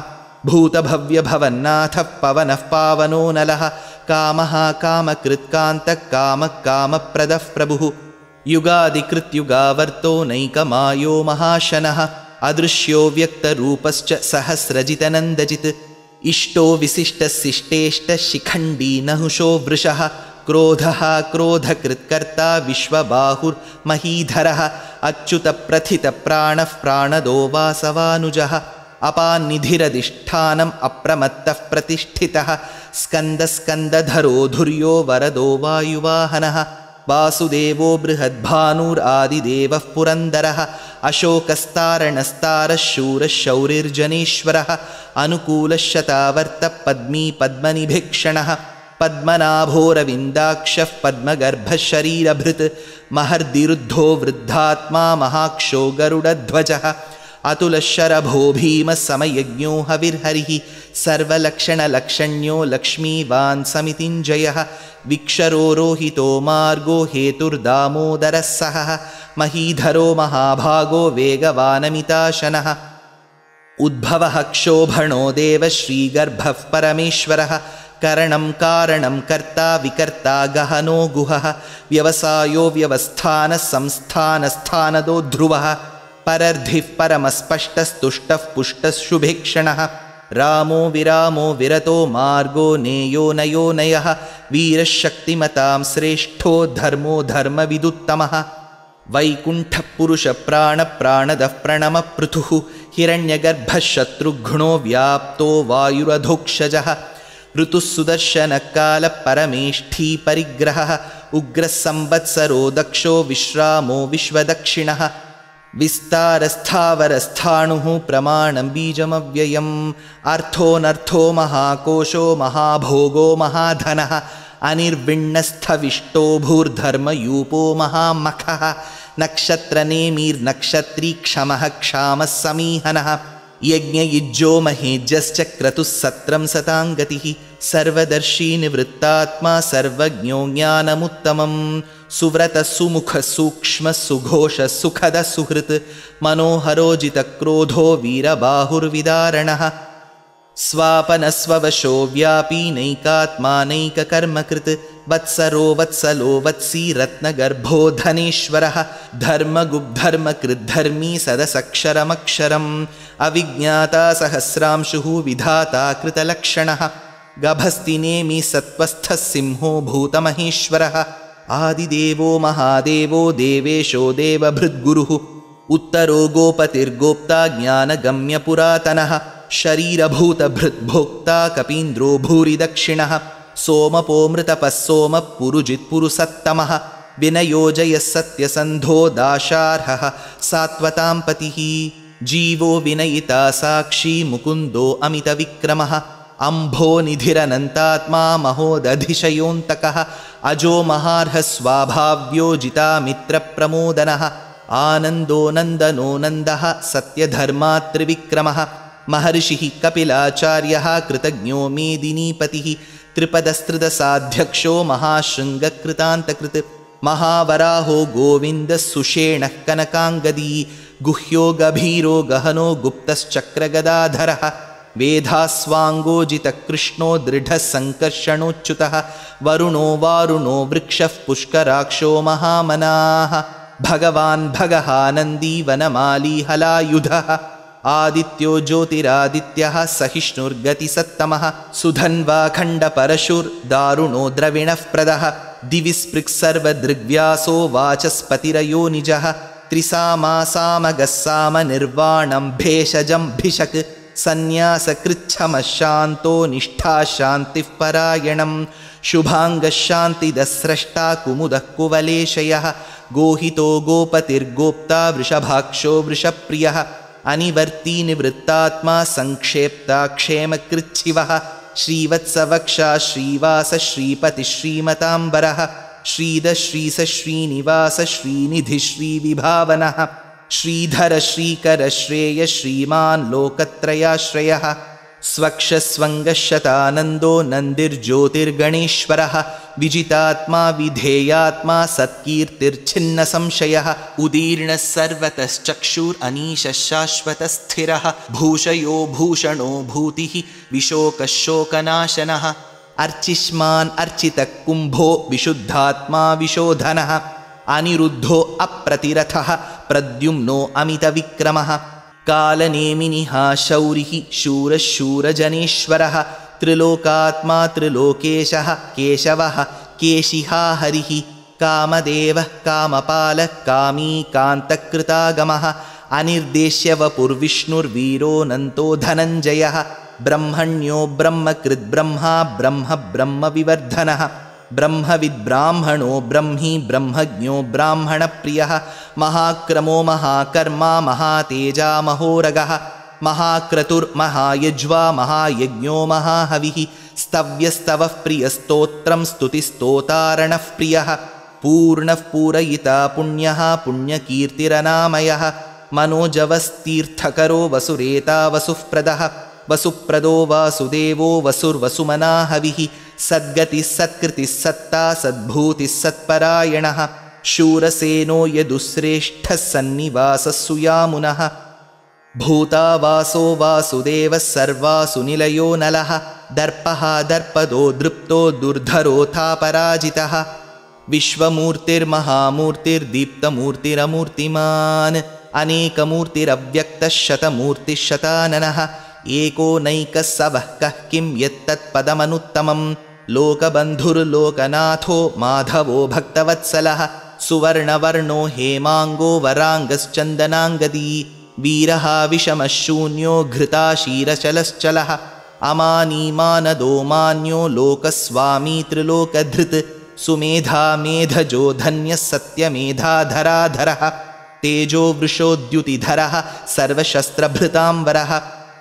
Speaker 1: भूतभव्यभवन्नाथः पवनः पावनो नलः कामः कामकृत्कान्तः कामः कामप्रदः प्रभुः युगादिकृत्युगावर्तो नैकमायो महाशनः अदृश्यो व्यक्तरूपश्च सहस्रजितनन्दजित् इष्टो विशिष्टशिष्टेष्टशिखण्डी नहुषो वृषः क्रोधः क्रोधकृत्कर्ता विश्वबाहुर्महीधरः अच्युतप्रथितप्राणः प्राणदो वासवानुजः अपान्निधिरधिष्ठानम् अप्रमत्तः प्रतिष्ठितः स्कन्दस्कन्दधरो धुर्यो वरदो वायुवाहनः वासुदेवो बृहद्भानुरादिदेवः पुरन्दरः अशोकस्तारणस्तारः शूरः शौरिर्जनेश्वरः अनुकूलः शतावर्तः पद्मी पद्मनिभीक्षणः पद्मनाभोरविन्दाक्षः पद्मगर्भः शरीरभृत् महर्दिरुद्धो वृद्धात्मा महाक्षो गरुडध्वजः अतुलशरभो भीमः समयज्ञो हविर्हरिः सर्वलक्षणलक्षण्यो लक्ष्मीवान् समितिञ्जयः विक्षरो रोहितो मार्गो हेतुर्दामोदरः सहः महीधरो महाभागो वेगवानमिताशनः उद्भवः क्षोभणो देव श्रीगर्भः परमेश्वरः करणं कारणं कर्ता विकर्ता गहनो गुहः व्यवसायो व्यवस्थानः संस्थानस्थानदो ध्रुवः परर्धिः परमस्पष्टस्तुष्टः पुष्टः शुभेक्षणः रामो विरामो विरतो मार्गो नेयो नयो नयः वीरशक्तिमतां श्रेष्ठो धर्मो धर्मविदुत्तमः वैकुण्ठपुरुषप्राणप्राणदः प्रणमपृथुः हिरण्यगर्भः शत्रुघ्नो व्याप्तो वायुरधोक्षजः ऋतुः सुदर्शनकालः परमेष्ठी परिग्रहः उग्रः संवत्सरो दक्षो विश्रामो विश्वदक्षिणः विस्तारस्थावरस्थाणुः प्रमाणं बीजमव्ययम् अर्थोऽनर्थो महाकोशो महाभोगो महाधनः अनिर्विण्णस्थविष्टो भूर्धर्मयूपो महामखः नक्षत्रनेमिर्नक्षत्री क्षमः क्षामः समीहनः यज्ञयुज्यो महेज्यश्च क्रतुः सत्रं सताङ्गतिः सर्वदर्शी निवृत्तात्मा सर्वज्ञो ज्ञानमुत्तमं सुव्रतः सुमुखः सूक्ष्मः सुघोषः सुखदः सुहृत् मनोहरोजितक्रोधो वीरबाहुर्विदारणः स्वापनस्ववशो व्यापी नैकात्मा नैककर्मकृत् वत्सरो वत्सलो वत्सी रत्नगर्भो धनेश्वरः धर्मगुब्धर्मकृद्धर्मी सदसक्षरमक्षरम् अविज्ञाता सहस्रांशुः विधाता कृतलक्षणः गभस्तिनेमि सत्त्वस्थः सिंहो भूतमहेश्वरः आदिदेवो महादेवो देवेशो देवभृद्गुरुः उत्तरो गोपतिर्गोप्ता ज्ञानगम्यपुरातनः शरीरभूतभृद्भोक्ता कपीन्द्रो भूरि दक्षिणः सोमपोमृतपः सोमः पुरुजित्पुरुसत्तमः विनयोजयः सत्यसन्धो दाशार्हः सात्वतां पतिः जीवो विनयिता साक्षी मुकुन्दो अमितविक्रमः अम्भो निधिरनन्तात्मा महोदधिशयोऽन्तकः अजो महार्हः स्वाभाव्यो जितामित्रप्रमोदनः आनन्दो नन्दनो नन्दः सत्यधर्मात्रिविक्रमः महर्षिः कपिलाचार्यः कृतज्ञो मेदिनीपतिः त्रिपदस्त्रिदशाध्यक्षो महाशृङ्गकृतान्तकृत् महावराहो गोविन्दः सुषेणः कनकाङ्गदी गुह्यो गभीरो गहनो गुप्तश्चक्रगदाधरः वेधास्वाङ्गोजितकृष्णो दृढः सङ्कर्षणोच्युतः वरुणो वारुणो वृक्षः पुष्कराक्षो महामनाः भगवान् भगहानन्दी वनमाली हलायुधः आदित्यो ज्योतिरादित्यः सहिष्णुर्गतिसत्तमः सुधन्वाखण्डपरशुर्दारुणो द्रविणः प्रदः दिवि स्पृक्सर्वदृग्व्यासो वाचस्पतिरयो निजः त्रिसामासामगस्सामनिर्वाणं भेषजं भिषक् सन्न्यासकृच्छमः शान्तो निष्ठा शान्तिः परायणं शुभाङ्गः शान्तिदस्रष्टा कुमुदः कुवलेशयः गोहितो गोपतिर्गोप्ता वृषभाक्षो वृषप्रियः अनिवर्ती निवृत्तात्मा संक्षेप्ता क्षेमकृच्छिवः श्रीवत्सवक्षा श्रीवास श्रीपति श्रीमताम्बरः श्रीद श्रीस श्रीनिवास श्रीनिधि श्रीविभावनः श्रीधर श्रीकर श्रेय श्रीमान् लोकत्रयाश्रयः स्वक्षस्वङ्गशतानन्दो नन्दिर्ज्योतिर्गणेश्वरः विजितात्मा विधेयात्मा सत्कीर्तिर्छिन्नसंशयः उदीर्णः सर्वतश्चक्षुरनीशः शाश्वतस्थिरः भूषयो भूषणो भूतिः विशोकः शोकनाशनः अर्चिष्मान् अर्चितः कुम्भो विशुद्धात्मा विशोधनः अनिरुद्धो अप्रतिरथः प्रद्युम्नो अमितविक्रमः कालनेमिनिः शौरिः शूरः शूरजनेश्वरः त्रिलोकात्मा त्रिलोकेशः केशवः केशिहा हरिः कामदेवः कामपालः कामी कान्तकृतागमः अनिर्देश्य वपुर्विष्णुर्वीरोऽनन्तो धनञ्जयः ब्रह्मण्यो ब्रह्मकृद्ब्रह्मा ब्रह्म ब्रह्मविवर्धनः ब्रह्मविद्ब्राह्मणो ब्रह्मी ब्रह्मज्ञो ब्राह्मणप्रियः महाक्रमो महाकर्मा महातेजा महोरगः महाक्रतुर्महायज्वा महायज्ञो महाहविः स्तव्यस्तवः प्रियस्तोत्रं स्तुतिस्तोतारणः प्रियः पूर्णः पूरयिता पुण्यः पुण्यकीर्तिरनामयः मनोजवस्तीर्थकरो वसुरेता वसुःप्रदः वसुप्रदो वासुदेवो वसुर्वसुमना हविः सद्गतिः सत्कृतिः सत्ता सद्भूतिः सत्परायणः शूरसेनो यदुश्रेष्ठः सन्निवासः सुयामुनः भूतावासो वासुदेवः सर्वासु निलयो नलः दर्पः दर्पदो दृप्तो दुर्धरोऽथापराजितः विश्वमूर्तिर्महामूर्तिर्दीप्तमूर्तिरमूर्तिमान् अनेकमूर्तिरव्यक्तः शतमूर्तिः शताननः एको नैकः सवः कः किं यत्तत्पदमनुत्तमं लोकबन्धुर्लोकनाथो माधवो भक्तवत्सलः सुवर्णवर्णो हेमाङ्गो वराङ्गश्चन्दनाङ्गदी वीरः विषमः शून्यो घृताशीरचलश्चलः अमानीमानदो मान्यो लोकस्वामी त्रिलोकधृत् सुमेधा मेधजो धन्यः सत्यमेधाधराधरः तेजो वृषोद्युतिधरः सर्वशस्त्रभृताम्बरः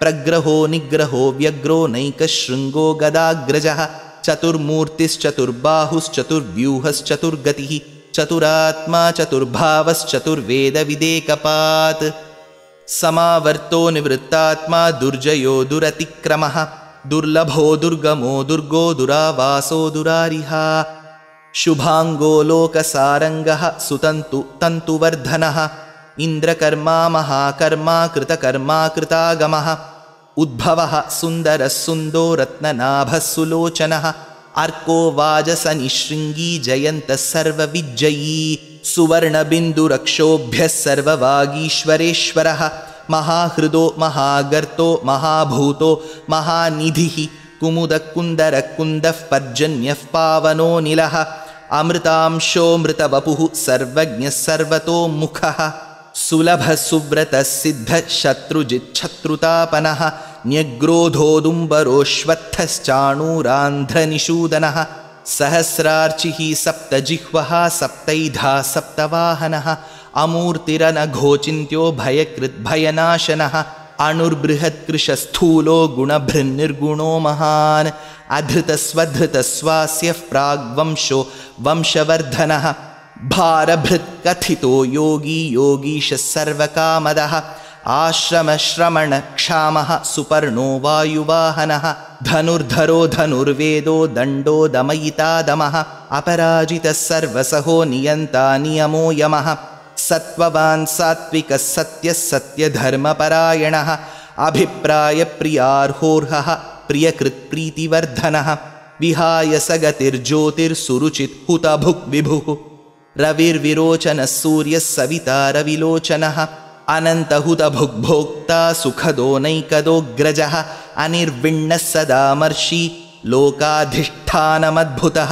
Speaker 1: प्रग्रहो निग्रहो व्यग्रो नैकशृङ्गो गदाग्रजः चतुर्मूर्तिश्चतुर्बाहुश्चतुर्व्यूहश्चतुर्गतिः चतुरात्मा चतुर्भावश्चतुर्वेदविदेकपात् समावर्तो निवृत्तात्मा दुर्जयो दुरतिक्रमः दुर्लभो दुर्गमो दुर्गो दुरावासो दुरारिहा शुभाङ्गो लोकसारङ्गः सुतन्तु तन्तुवर्धनः इन्द्रकर्मा महाकर्मा कृतकर्मा कृतागमः उद्भवः सुन्दरः सुन्दो रत्ननाभः सुलोचनः अर्को वाजसनिशृङ्गी जयन्तः सर्वविज्जयी सुवर्णबिन्दुरक्षोभ्यः सर्ववागीश्वरेश्वरः महाहृदो महागर्तो महाभूतो महानिधिः कुमुदकुन्दरकुन्दः पर्जन्यः पावनो निलः अमृतांशोऽमृतवपुः सर्वज्ञः सर्वतोमुखः सुलभः सुव्रतः सिद्धः शत्रुजिच्छत्रुतापनः न्यग्रोधोदुम्बरोऽश्वत्थश्चाणूरान्ध्रनिषूदनः सहस्रार्चिः सप्तजिह्वः सप्तैधा सप्तवाहनः अमूर्तिरनघोचिन्त्यो भयकृद्भयनाशनः अणुर्बृहत्कृशस्थूलो गुणभृन्निर्गुणो महान् अधृतस्वधृतस्वास्यः प्राग्वंशो वंशवर्धनः भारभृत्कथितो योगी योगीशः सर्वकामदः आश्रमश्रमणक्षामः सुपर्णो वायुवाहनः धनुर्धरो धनुर्वेदो दण्डो दमयितादमः अपराजितः सर्वसहो नियन्ता नियमो यमः सत्त्ववान् सात्विकः सत्यः सत्यधर्मपरायणः अभिप्रायप्रियार्होर्हः प्रियकृत्प्रीतिवर्धनः विहाय सगतिर्ज्योतिर्सुरुचित् हुतभुक् विभुः रविर्विरोचनः सूर्यः सविता रविलोचनः अनन्तहुतभुग्भोक्ता सुखदो नैकदोऽग्रजः अनिर्विण्णः सदामर्षि लोकाधिष्ठानमद्भुतः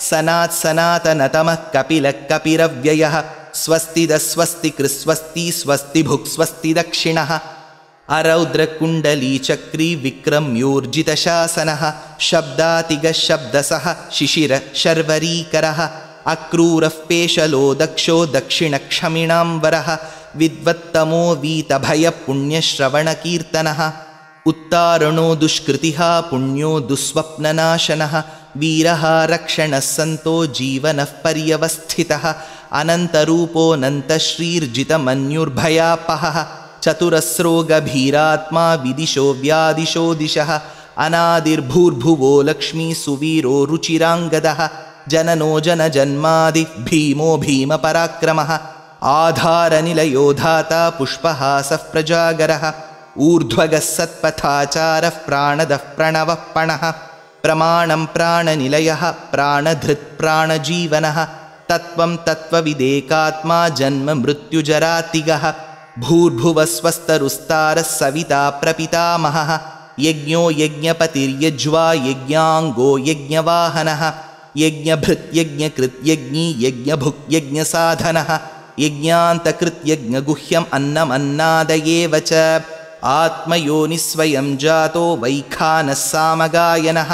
Speaker 1: सनात्सनातनतमः कपिलः कपिरव्ययः स्वस्तिदस्वस्तिकृस्वस्ति स्वस्तिभुक् स्वस्ति दक्षिणः अरौद्रकुण्डलीचक्री विक्रम्योर्जितशासनः शब्दातिगः शब्दसः शिशिरः शर्वरीकरः अक्रूरः पेशलो दक्षो दक्षिणक्षमिणाम्बरः विद्वत्तमो वीतभयपुण्यश्रवणकीर्तनः उत्तारणो दुष्कृतिः पुण्यो दुःस्वप्ननाशनः वीरः रक्षणः सन्तो जीवनः पर्यवस्थितः अनन्तरूपोऽनन्तश्रीर्जितमन्युर्भयापहः चतुरस्रो गभीरात्मा विदिशो व्यादिशो दिशः अनादिर्भूर्भुवो लक्ष्मी सुवीरो रुचिराङ्गदः जननो जनजन्मादि भीमो भीमपराक्रमः आधारनिलयो धाता पुष्पहासः प्रजागरः ऊर्ध्वगः सत्पथाचारः प्राणदः प्रणवः पणः प्रमाणं प्राणनिलयः प्राणधृत् प्राणजीवनः तत्त्वं तत्त्वविदेकात्मा जन्म मृत्युजरातिगः भूर्भुवस्वस्तरुस्तारः सविता प्रपितामहः यज्ञो यज्ञपतिर्यज्वा यज्ञाङ्गो यज्ञवाहनः यज्ञभृत् यज्ञकृत् यज्ञी यज्ञभुक् यज्ञसाधनः यज्ञान्तकृत् यज्ञगुह्यम् अन्नमन्नादयेव च आत्मयोनिस्वयं जातो वैखानः सामगायनः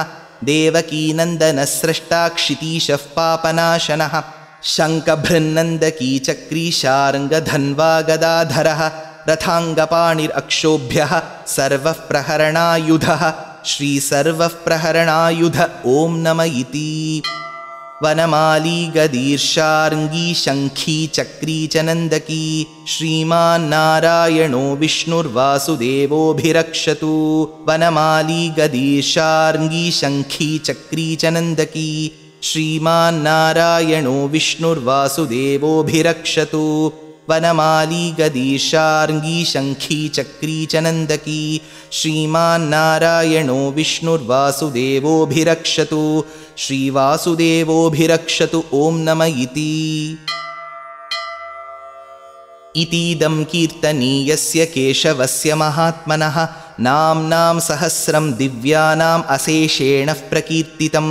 Speaker 1: देवकीनन्दनः स्रष्टा क्षितीशः पापनाशनः शङ्खभृन्नन्दकी चक्री शार्ङ्गधन्वा गदाधरः रथाङ्गपाणिरक्षोभ्यः सर्वः प्रहरणायुधः श्रीसर्वः प्रहरणायुध ॐ नम इति वनमाली गदीर्षार्ङ्गी शङ्खी चक्री च नन्दकी श्रीमान्नारायणो विष्णुर्वासुदेवोऽभिरक्षतु वनमाली गदीर्षार्ङ्गी शङ्खी चक्री च नन्दकी श्रीमान्नारायणो विष्णुर्वासुदेवोऽभिरक्षतु वनमाली गदीर्षार्ङ्गी शङ्खी चक्री च नन्दकी श्रीमान्नारायणो विष्णुर्वासुदेवोऽभिरक्षतु श्रीवासुदेवोऽभिरक्षतु ॐ नम इति इतीदं कीर्तनीयस्य केशवस्य महात्मनः नाम्नां सहस्रं दिव्यानाम् अशेषेण प्रकीर्तितं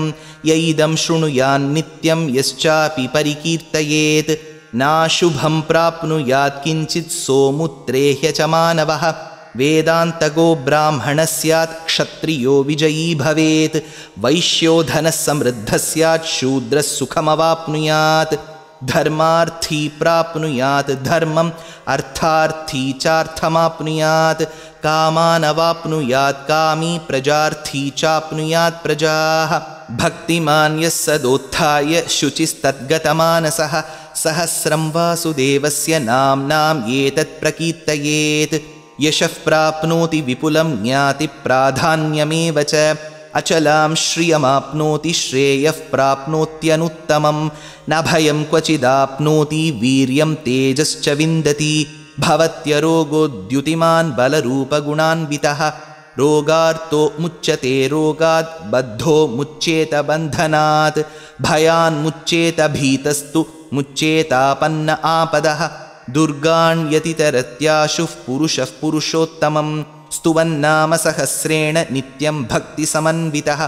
Speaker 1: य इदं शृणुयान्नित्यं यश्चापि परिकीर्तयेत् नाशुभं प्राप्नुयात् किञ्चित् सोमुत्रेह्य च मानवः वेदान्तगो ब्राह्मणः स्यात् क्षत्रियो विजयी भवेत् वैश्यो धनः समृद्धः स्यात् शूद्रः सुखमवाप्नुयात् धर्मार्थी प्राप्नुयात् धर्मम् अर्थार्थी चार्थमाप्नुयात् कामानवाप्नुयात् कामी प्रजार्थी चाप्नुयात् प्रजाः भक्तिमान् यः सदोत्थाय शुचिस्तद्गतमानसः सहस्रं वासुदेवस्य नाम्नाम् एतत् प्रकीर्तयेत् यशः प्राप्नोति विपुलं ज्ञाति प्राधान्यमेव च अचलां श्रियमाप्नोति श्रेयः प्राप्नोत्यनुत्तमं न भयं क्वचिदाप्नोति वीर्यं तेजश्च विन्दति भवत्यरोगोद्युतिमान् बलरूपगुणान्वितः रोगार्तो मुच्यते रोगात् बद्धो मुच्येत बन्धनात् भयान्मुच्येत भीतस्तु मुच्येतापन्न आपदः दुर्गाण्यतितरत्याशुः पुरुषः पुरुषोत्तमं स्तुवन्नाम सहस्रेण नित्यं भक्तिसमन्वितः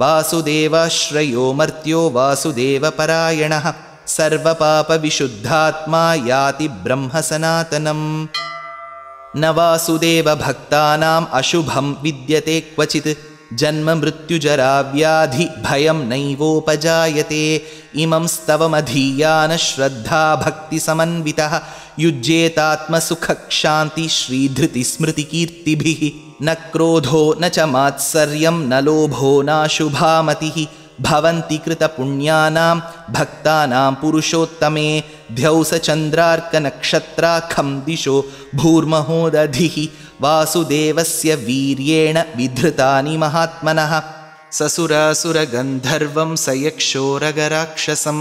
Speaker 1: वासुदेवाश्रयो मर्त्यो वासुदेवपरायणः सर्वपापविशुद्धात्मा याति ब्रह्म सनातनम् न वासुदेवभक्तानाम् अशुभं विद्यते क्वचित् जन्म मृत्युजरा व्याधि भयं नैवोपजायते इमं स्तवमधीयान श्रद्धा भक्तिसमन्वितः युज्येतात्मसुखक्षान्ति श्रीधृतिस्मृतिकीर्तिभिः न क्रोधो न च मात्सर्यं न लोभो नाशुभामतिः भवन्ति कृतपुण्यानां भक्तानां पुरुषोत्तमे ध्यौसचन्द्रार्कनक्षत्राखं दिशो भूर्महोदधिः वासुदेवस्य वीर्येण विधृतानि महात्मनः ससुरासुरगन्धर्वं सयक्षोरगराक्षसं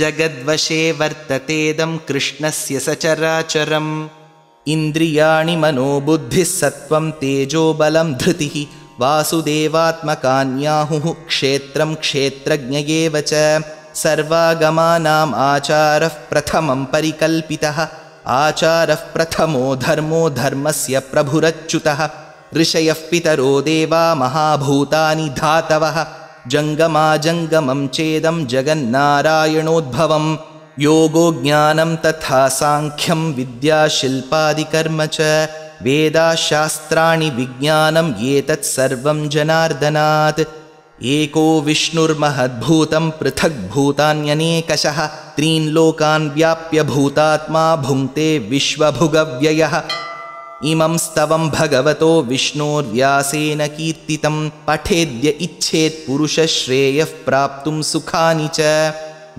Speaker 1: जगद्वशे वर्ततेदं कृष्णस्य सचराचरम् इन्द्रियाणि मनोबुद्धिः सत्त्वं तेजोबलं धृतिः वासुदेवात्मकान्याहुः क्षेत्रं क्षेत्रज्ञ एव च सर्वागमानाम् आचारः प्रथमं परिकल्पितः आचारः प्रथमो धर्मो धर्मस्य प्रभुरच्युतः ऋषयः पितरो देवा महाभूतानि धातवः जङ्गमाजङ्गमं चेदं जगन्नारायणोद्भवं योगो ज्ञानं तथा साङ्ख्यं विद्याशिल्पादिकर्म च वेदाशास्त्राणि विज्ञानम् एतत् सर्वं जनार्दनात् एको विष्णुर्महद्भूतं पृथग्भूतान्यनेकशः त्रीन् लोकान् व्याप्य भूतात्मा भुङ्क्ते विश्वभुगव्ययः इमं स्तवं भगवतो विष्णोर्व्यासेन कीर्तितं पठेद्य इच्छेत् पुरुषश्रेयः प्राप्तुं सुखानि च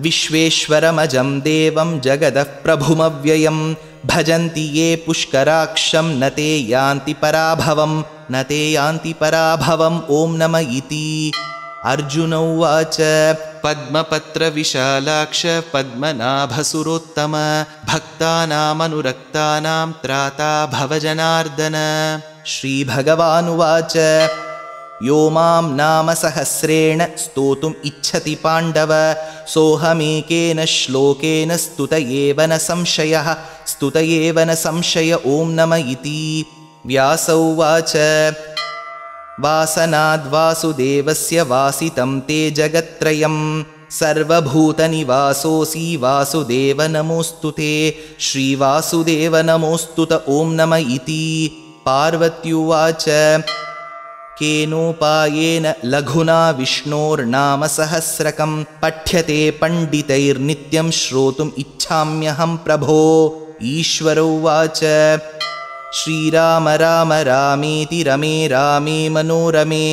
Speaker 1: विश्वेश्वरमजं देवं जगदः प्रभुमव्ययं भजन्ति ये पुष्कराक्षं न ते यान्ति पराभवम् ॐ नम इति। अर्जुन उवाच पद्मपत्रविशालाक्ष पद्मनाभसुरोत्तम भक्तानामनुरक्तानां त्राता भवजनार्दन। श्रीभगवानुवाच यो मां नाम सहस्रेण स्तोतुम् इच्छति पाण्डव सोऽहमेकेन श्लोकेन स्तुत एव न संशय ॐ नम इति। व्यास उवाच वासनाद्वासुदेवस्य वासितं ते जगत्त्रयं सर्वभूतनिवासोऽसि वासुदेव नमोऽस्तु ते। श्रीवासुदेव नमोऽस्तुत ॐ नम इति। पार्वत्युवाच केनोपायेन लघुना विष्णोर्नाम सहस्रकं पठ्यते पण्डितैर्नित्यं श्रोतुम् इच्छाम्यहं प्रभो। ईश्वर उवाच श्रीराम राम रामेति रमे रामे मनोरमे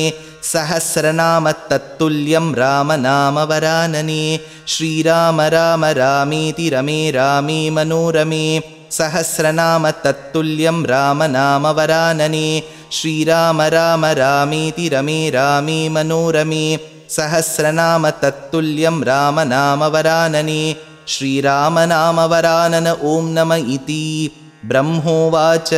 Speaker 1: सहस्रनाम तत्तुल्यं राम नाम वरानने। श्रीराम राम रामेति रमे रामे मनोरमे सहस्रनाम तत्तुल्यं राम नाम वरानने। श्रीराम राम रामेति रमे रामे मनोरमे सहस्रनाम तत्तुल्यं राम नाम वरानने। श्रीराम नाम वरानन ॐ नम इति। ब्रह्मोवाच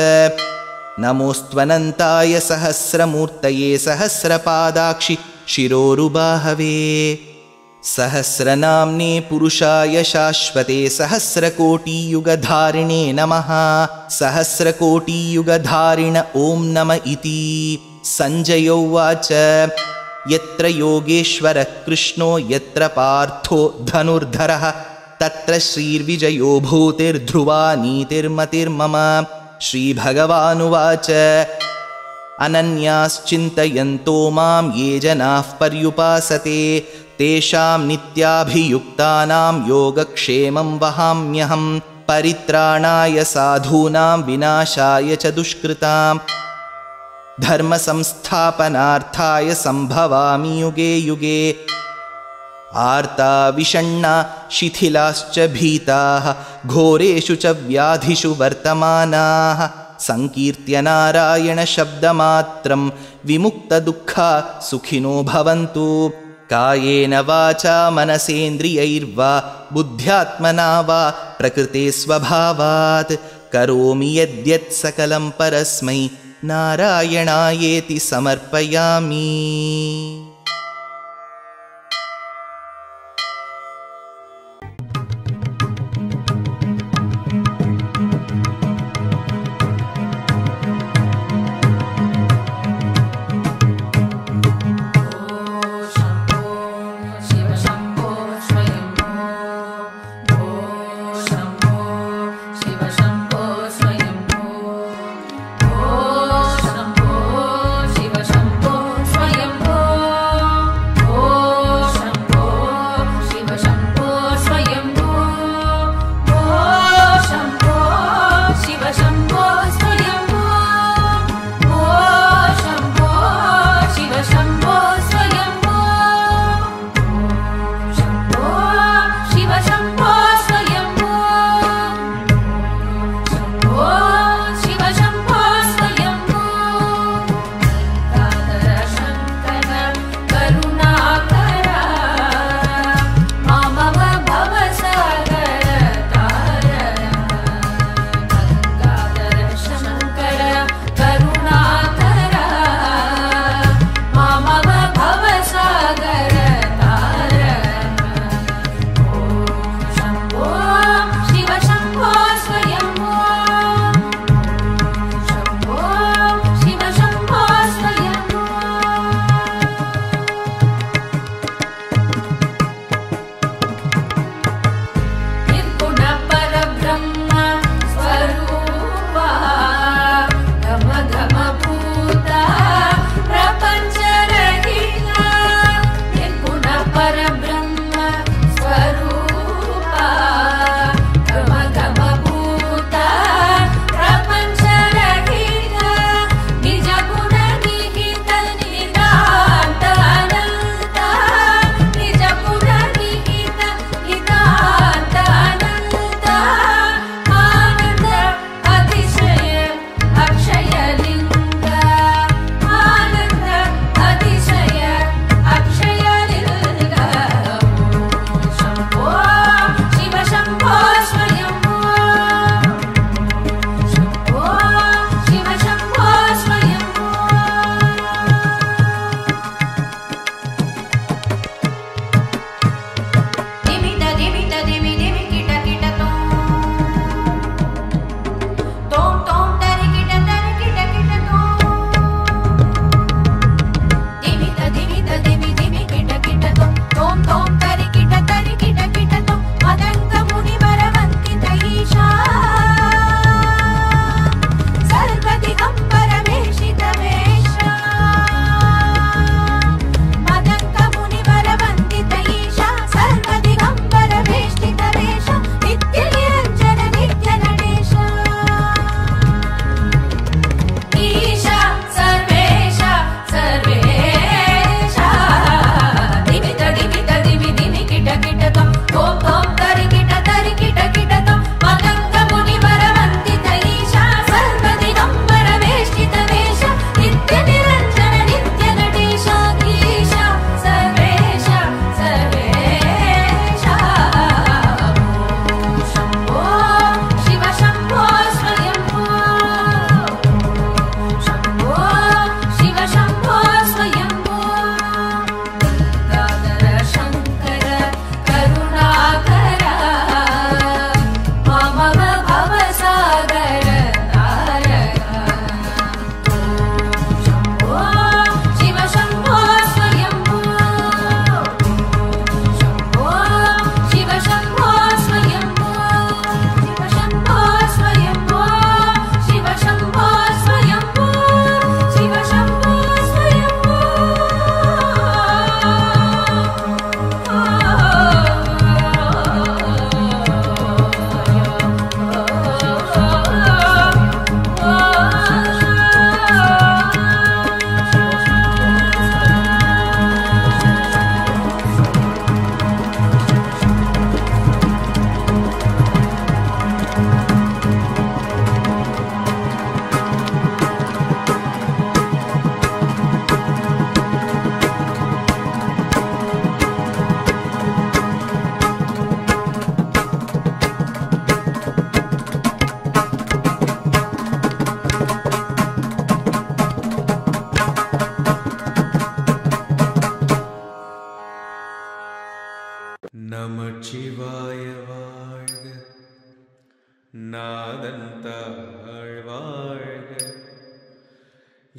Speaker 1: नमोऽस्त्वनन्ताय सहस्रमूर्तये सहस्रपादाक्षि शिरोरुबाहवे सहस्रनाम्ने पुरुषाय शाश्वते सहस्रकोटियुगधारिणे नमः। सहस्रकोटियुगधारिण ॐ नम इति। सञ्जय उवाच यत्र योगेश्वरः कृष्णो यत्र पार्थो धनुर्धरः तत्र श्रीर्विजयो भूतिर्ध्रुवा नीतिर्मतिर्मम। श्रीभगवानुवाच अनन्याश्चिन्तयन्तो मां ये जनाः पर्युपासते तेषां नित्याभियुक्तानां योगक्षेमं वहाम्यहं परित्राणाय साधूनां विनाशाय च दुष्कृतां धर्मसंस्थापनार्थाय सम्भवामि युगे युगे। आर्ता विषण्णा शिथिलाश्च भीताः घोरेषु च व्याधिषु वर्तमानाः संकीर्त्य नारायणशब्दमात्रं विमुक्तदुःखा सुखिनो भवन्तु। कायेन वाचा मनसेन्द्रियैर्वा बुद्ध्यात्मना वा प्रकृते स्वभावात् करोमि यद्यत् सकलं परस्मै नारायणायेति समर्पयामि।
Speaker 2: शम्भो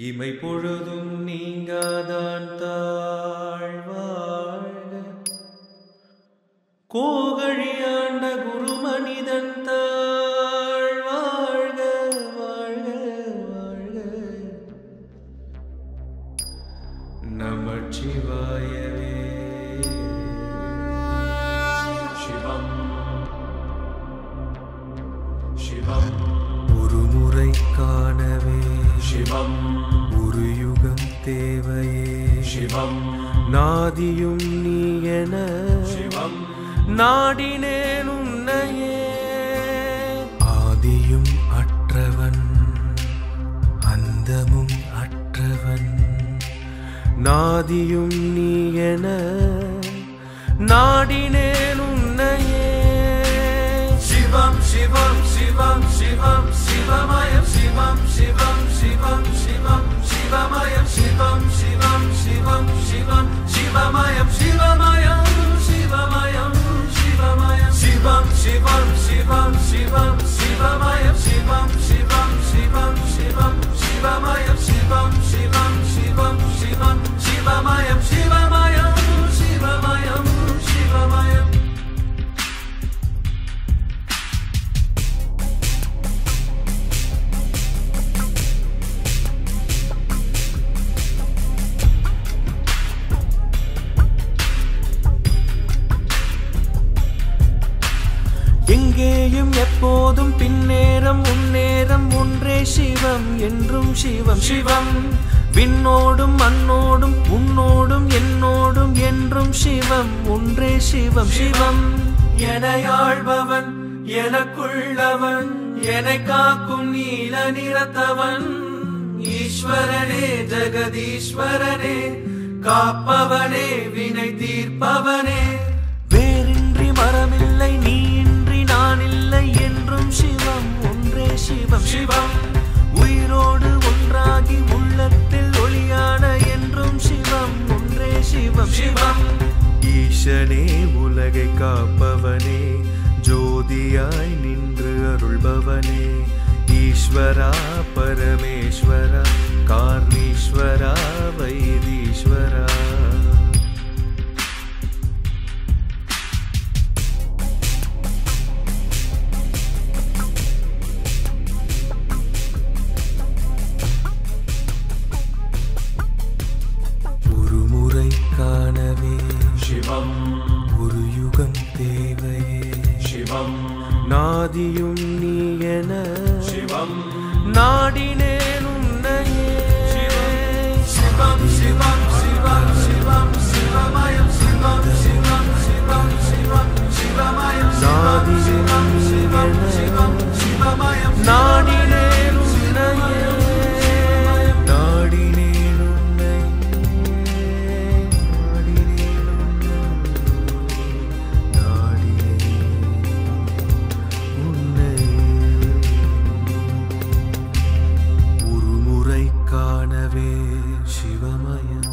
Speaker 5: இமை பொழுதும் நீங்காதான் தாழ்வாழ்க கோகழியாண்ட குரு மனிதன் தாழ்வாழ்க வாழ்க வாழ்க நமச்சிவாயவே சிவம் சிவம் ஒரு முறை காணவே சிவம் ஒரு யுகம் தேவையே சிவம் நாதியும் நீ என சிவம் நாடினேன் உன்னையே ஆதியும் அற்றவன் அந்தமும் அற்றவன் நாதியும் நீ என நாடினேன் உன்னையே சிவம் சிவம் சிவம் சிவம் சிவமயம் சிவம் சிவம் சிவம் சிவம் சிவமயம் சிவம் சிவம் சிவம் சிவம் சிவமயம் சிவமயம் சிவமயம் சிவமயம் சிவம் சிவம் சிவம் சிவம் சிவமயம் சிவம் சிவம் சிவம் சிவம் சிவமயம் சிவம் சிவம் சிவம் சிவம் சிவமயம் சிவமயம் சிவமயம் சிவமயம் எங்கேயும் எப்போதும் பின்னேரம் முன்னேறம் ஒன்றே சிவம் என்றும் சிவம் சிவம் விண்ணோடும் மண்ணோடும் உன்னோடும் என்னோடும் என்றும் சிவம் ஒன்றே சிவம் சிவம் எனையாழ்பவன் எனக்குள்ளவன் என்னை காக்கும் நீல நிறத்தவன் ஈஸ்வரனே ஜெகதீஸ்வரனே காப்பவனே வினை தீர்ப்பவனே வேறின்றி மரமில்லை நீ நான் இல்லை என்றும் சிவம் ஒன்றே சிவம் சிவம் உயிரோடு ஒன்றாகி உள்ளத்தில் ஒளியான என்றும் சிவம் ஒன்றே சிவம் சிவம் ஈசனே உலகை காப்பவனே ஜோதியாய் நின்று அருள்பவனே ஈஸ்வரா பரமேஸ்வரா கார்ணீஸ்வரா வைதீஸ்வரா காணவே சிவம் ஒரு யுகம் தேவையே சிவம் நாதியும் நீ என சிவம் நாடினேன் உன்னையே சிவம் சிவம் சிவம் சிவம் சிவமயம் சிவம் சிவம் சிவம் சிவம் சிவமயம் நாதியும் சிவம் சிவம் சிவமயம் நாடினேன் உன்னையே நாடினேன் உன்னை காணவே சிவமயம்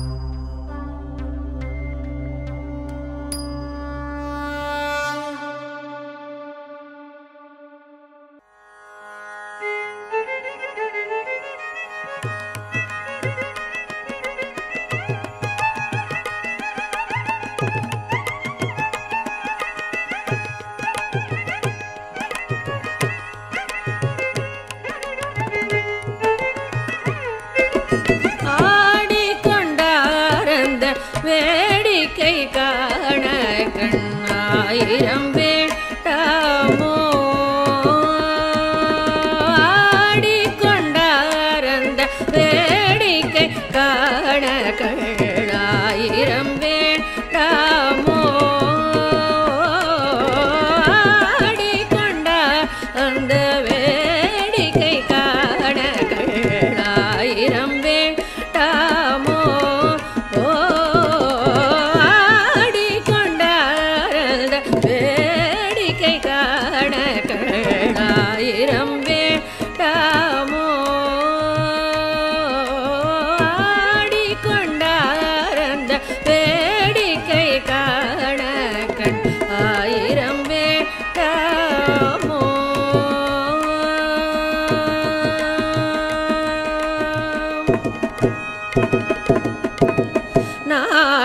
Speaker 2: வேடிக்கை காண கண்ணாயிரம் வேண்டாமோ ஆடிக்கொண்டாரந்த வேடிக்கை காண கண்ணாயிரம் வேண்டாமோ ஆடிக்கொண்ட அந்த வேடிக்கை காண கண்ணாயிரம் வேண்டாமோ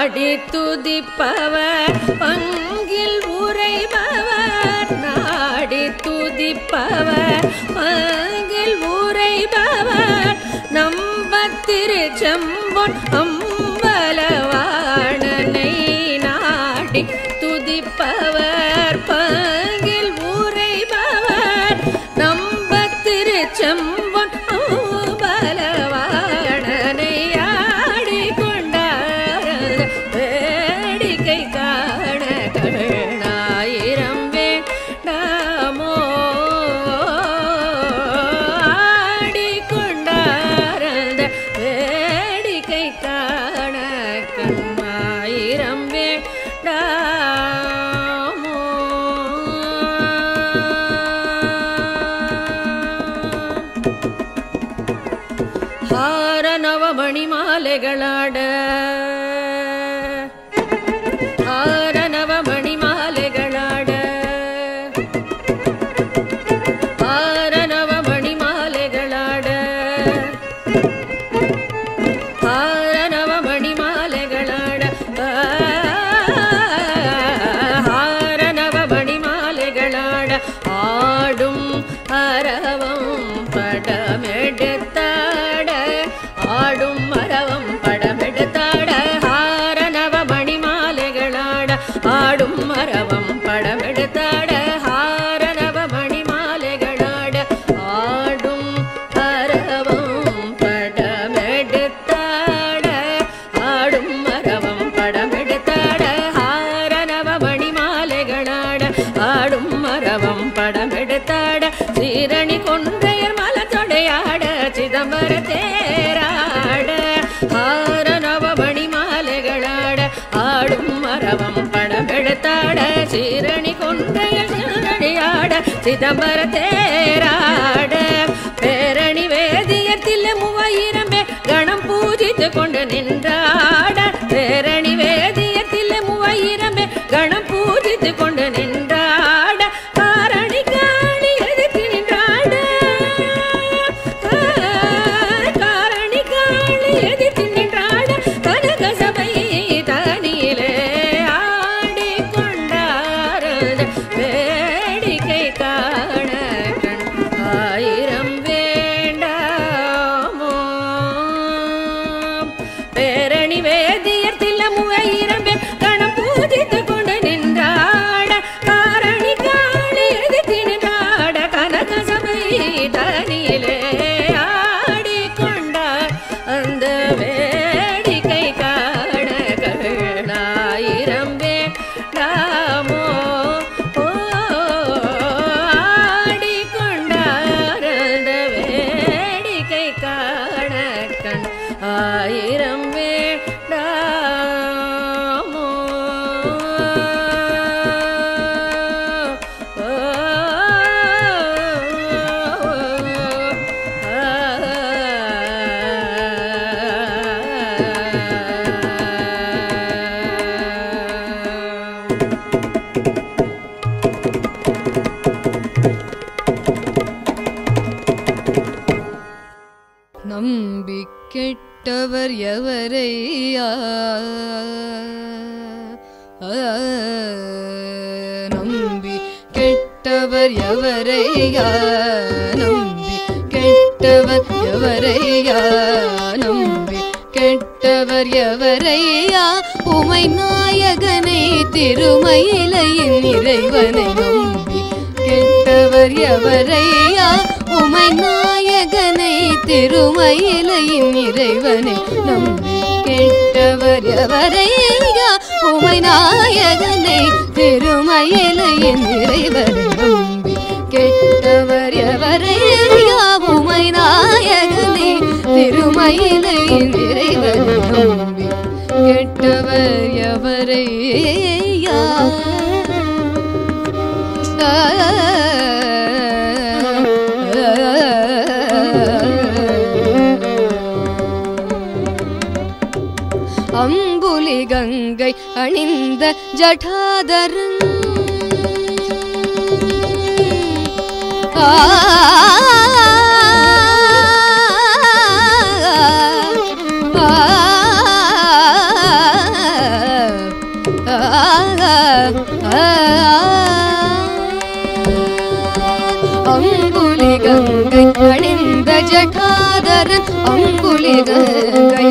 Speaker 2: நாடி துதிப்பவர் பங்கில் உரைபவர் நாடி துதிப்பவர் பங்கில் உரைபவர் நம்பத்திருச்செம்பொன் அம்பலவாணனை நாடி துதிப்பவர் பங்கில் உரைபவர் நம்பத்திருச்செம்பொன் அம்பலவாணனை ஆடிக்கொண்டார் வேடிக்கை காண கண்ணாயிரம் வேண்டாமோ ஆடிக்கொண்டார் வேடிக்கை காண கண்ணாயிரம் வேண்டாமோ. ಹಾರ ನವಮಣಿ ಮಾಲೆಗಳಾಡ ಹಾರ ನವಮಣಿ ಮಾಲೆಗಳಾಡ ಹಾರ ನವಮಣಿ ಮಾಲೆಗಳಾಡ ಹಾರ ನವಮಣಿ ಮಾಲೆಗಳಾಡ ಹಾರ ನವಮಣಿ ಮಾಲೆಗಳಾಡ ஆடும் அரவம் படமெடுத்தாட ஆடும் மரவம் படமெடுத்தாட ஹார நவமணி மாலைகளாட ஆடும் மரவம் படமெடுத்தாட ஹார நவமணி மாலைகளாட ஆடும் அரவம் படமெடுத்தாட ஆடும் மரவம் படமெடுத்தாட ஹார நவமணி மாலைகளாட ஆடும் மரவம் படமெடுத்தாட சீரணி கொன்றையர் மலத்தொடையாட சிதம்பர தேராட ஹார நவமணி மாலைகளாட ஆடும் மரவம் படமெடுத்தாட சீரணி கொன்றையர் சிதம்பர சிதம்பர தேராட பேரணி வேதியத்தில் 3000 பேர் கணம் பூஜித்து கொண்டு நின்றாட பேரணி வேதியத்தில் 3000 பேர் கணம் பூஜித்து கொண்டு நின்றாட காரணி காணி எதிர்த்து நின்றாட காரணி காணி எதிர்த்து நின்றாட கனக சபை தனியிலே ஆடிக்கொண்டார் வேடிக்கை காண ஆயிரம் வேண்டாமோ பேரணி வேதியத்தில் 3000 பேர் கணம் பூஜித்து கொண்டு நின்றாட காரணி காணி எதிர்த்து நின்றாட கனக சபை தனியிலே ஆடிக்கொண்டார் அந்த வேடிக்கை காண கண்ணாயிரம் வேண்டாமோ ஆடிக்கொண்டார் அந்த வேடிக்கை காண கண் ஆயிரம் வேண்டாமோ.
Speaker 3: நம்பி கெட்டவர் எவரையா நம்பி கெட்டவர் எவரையா நம்பி கெட்டவர் எவரையா நம்பி கெட்டவர் எவரையா உமை நாயகனை திருமயிலையின் இறைவனை நம்பி கெட்டவர் எவரையா உமை நாயகனை திருமயிலையின் இறைவனை நம்பி கெட்டவர் எவரையா உமை நாயகனை திருமயிலையின் இறைவனை நம்பி கெட்டவர் எவரையா உமை நாயகனை திருமயிலையின் இறைவனை நம்பி கெட்டவர் எவரையா அம்புலி கங்கை அணிந்த ஜடாதரன் ஜடாதரன் அங்குலி கங்கை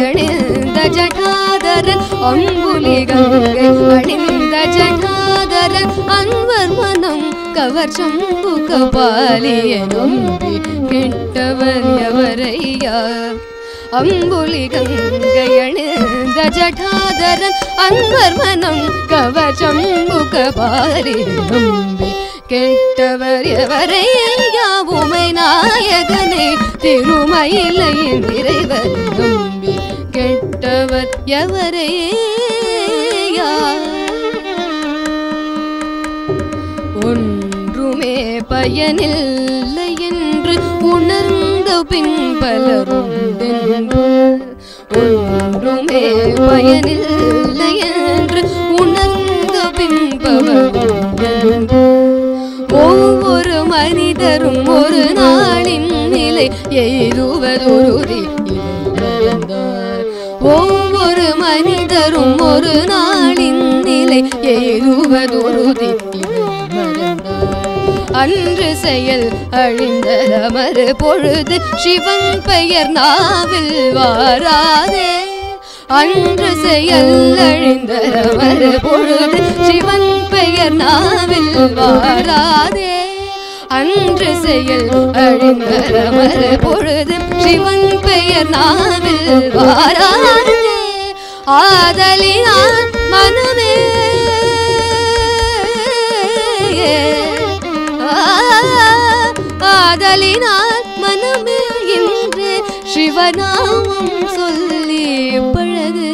Speaker 3: அணிந்த ஜடாதரன் அங்குலி கங்கை அணிந்த ஜடாதரன் அன்வர் மனம் கவர் சம்பு கபாலிய நம்பி கெட்டவர் எவரையா அம்புலி கங்கை அணிந்த ஜடாதரன் அன்வர் மனம் கவர் சம்பு கபாலிய நம்பி கெட்டவர் எவரையா உமை நாயகனே திருமயிலையின் இறைவர் நம்பி கெட்டவர் எவரையா ஒன்றுமே பயனில்லை என்று உணர்ந்த பின்பலருண்டென்று ஒன்றுமே பயனில்லை என்று உணர்ந்த பின்பலருண்டென்று ஒவ்வொரு மனிதரும் ஒரு நாளின் நிலை எய்துவதுருதி மறந்தார் ஒவ்வொரு மனிதரும் ஒரு நாளின் நிலை எய்துவதுருதி மறந்தார் அன்று செயல் அழிந்த மறு பொழுது சிவன் பெயர் நாவில் வாராதே அன்று செயல் அழிந்த மறு பொழுது சிவன் பெயர் நாவில் வாராதே அன்று செயல் அழிந்த மறு பொழுது சிவன் பெயர் நாவில் வாராதே ஆதலினால் மனமே ஆதலினால் மனமே இன்று சிவநாமம் சொல்லி பழகு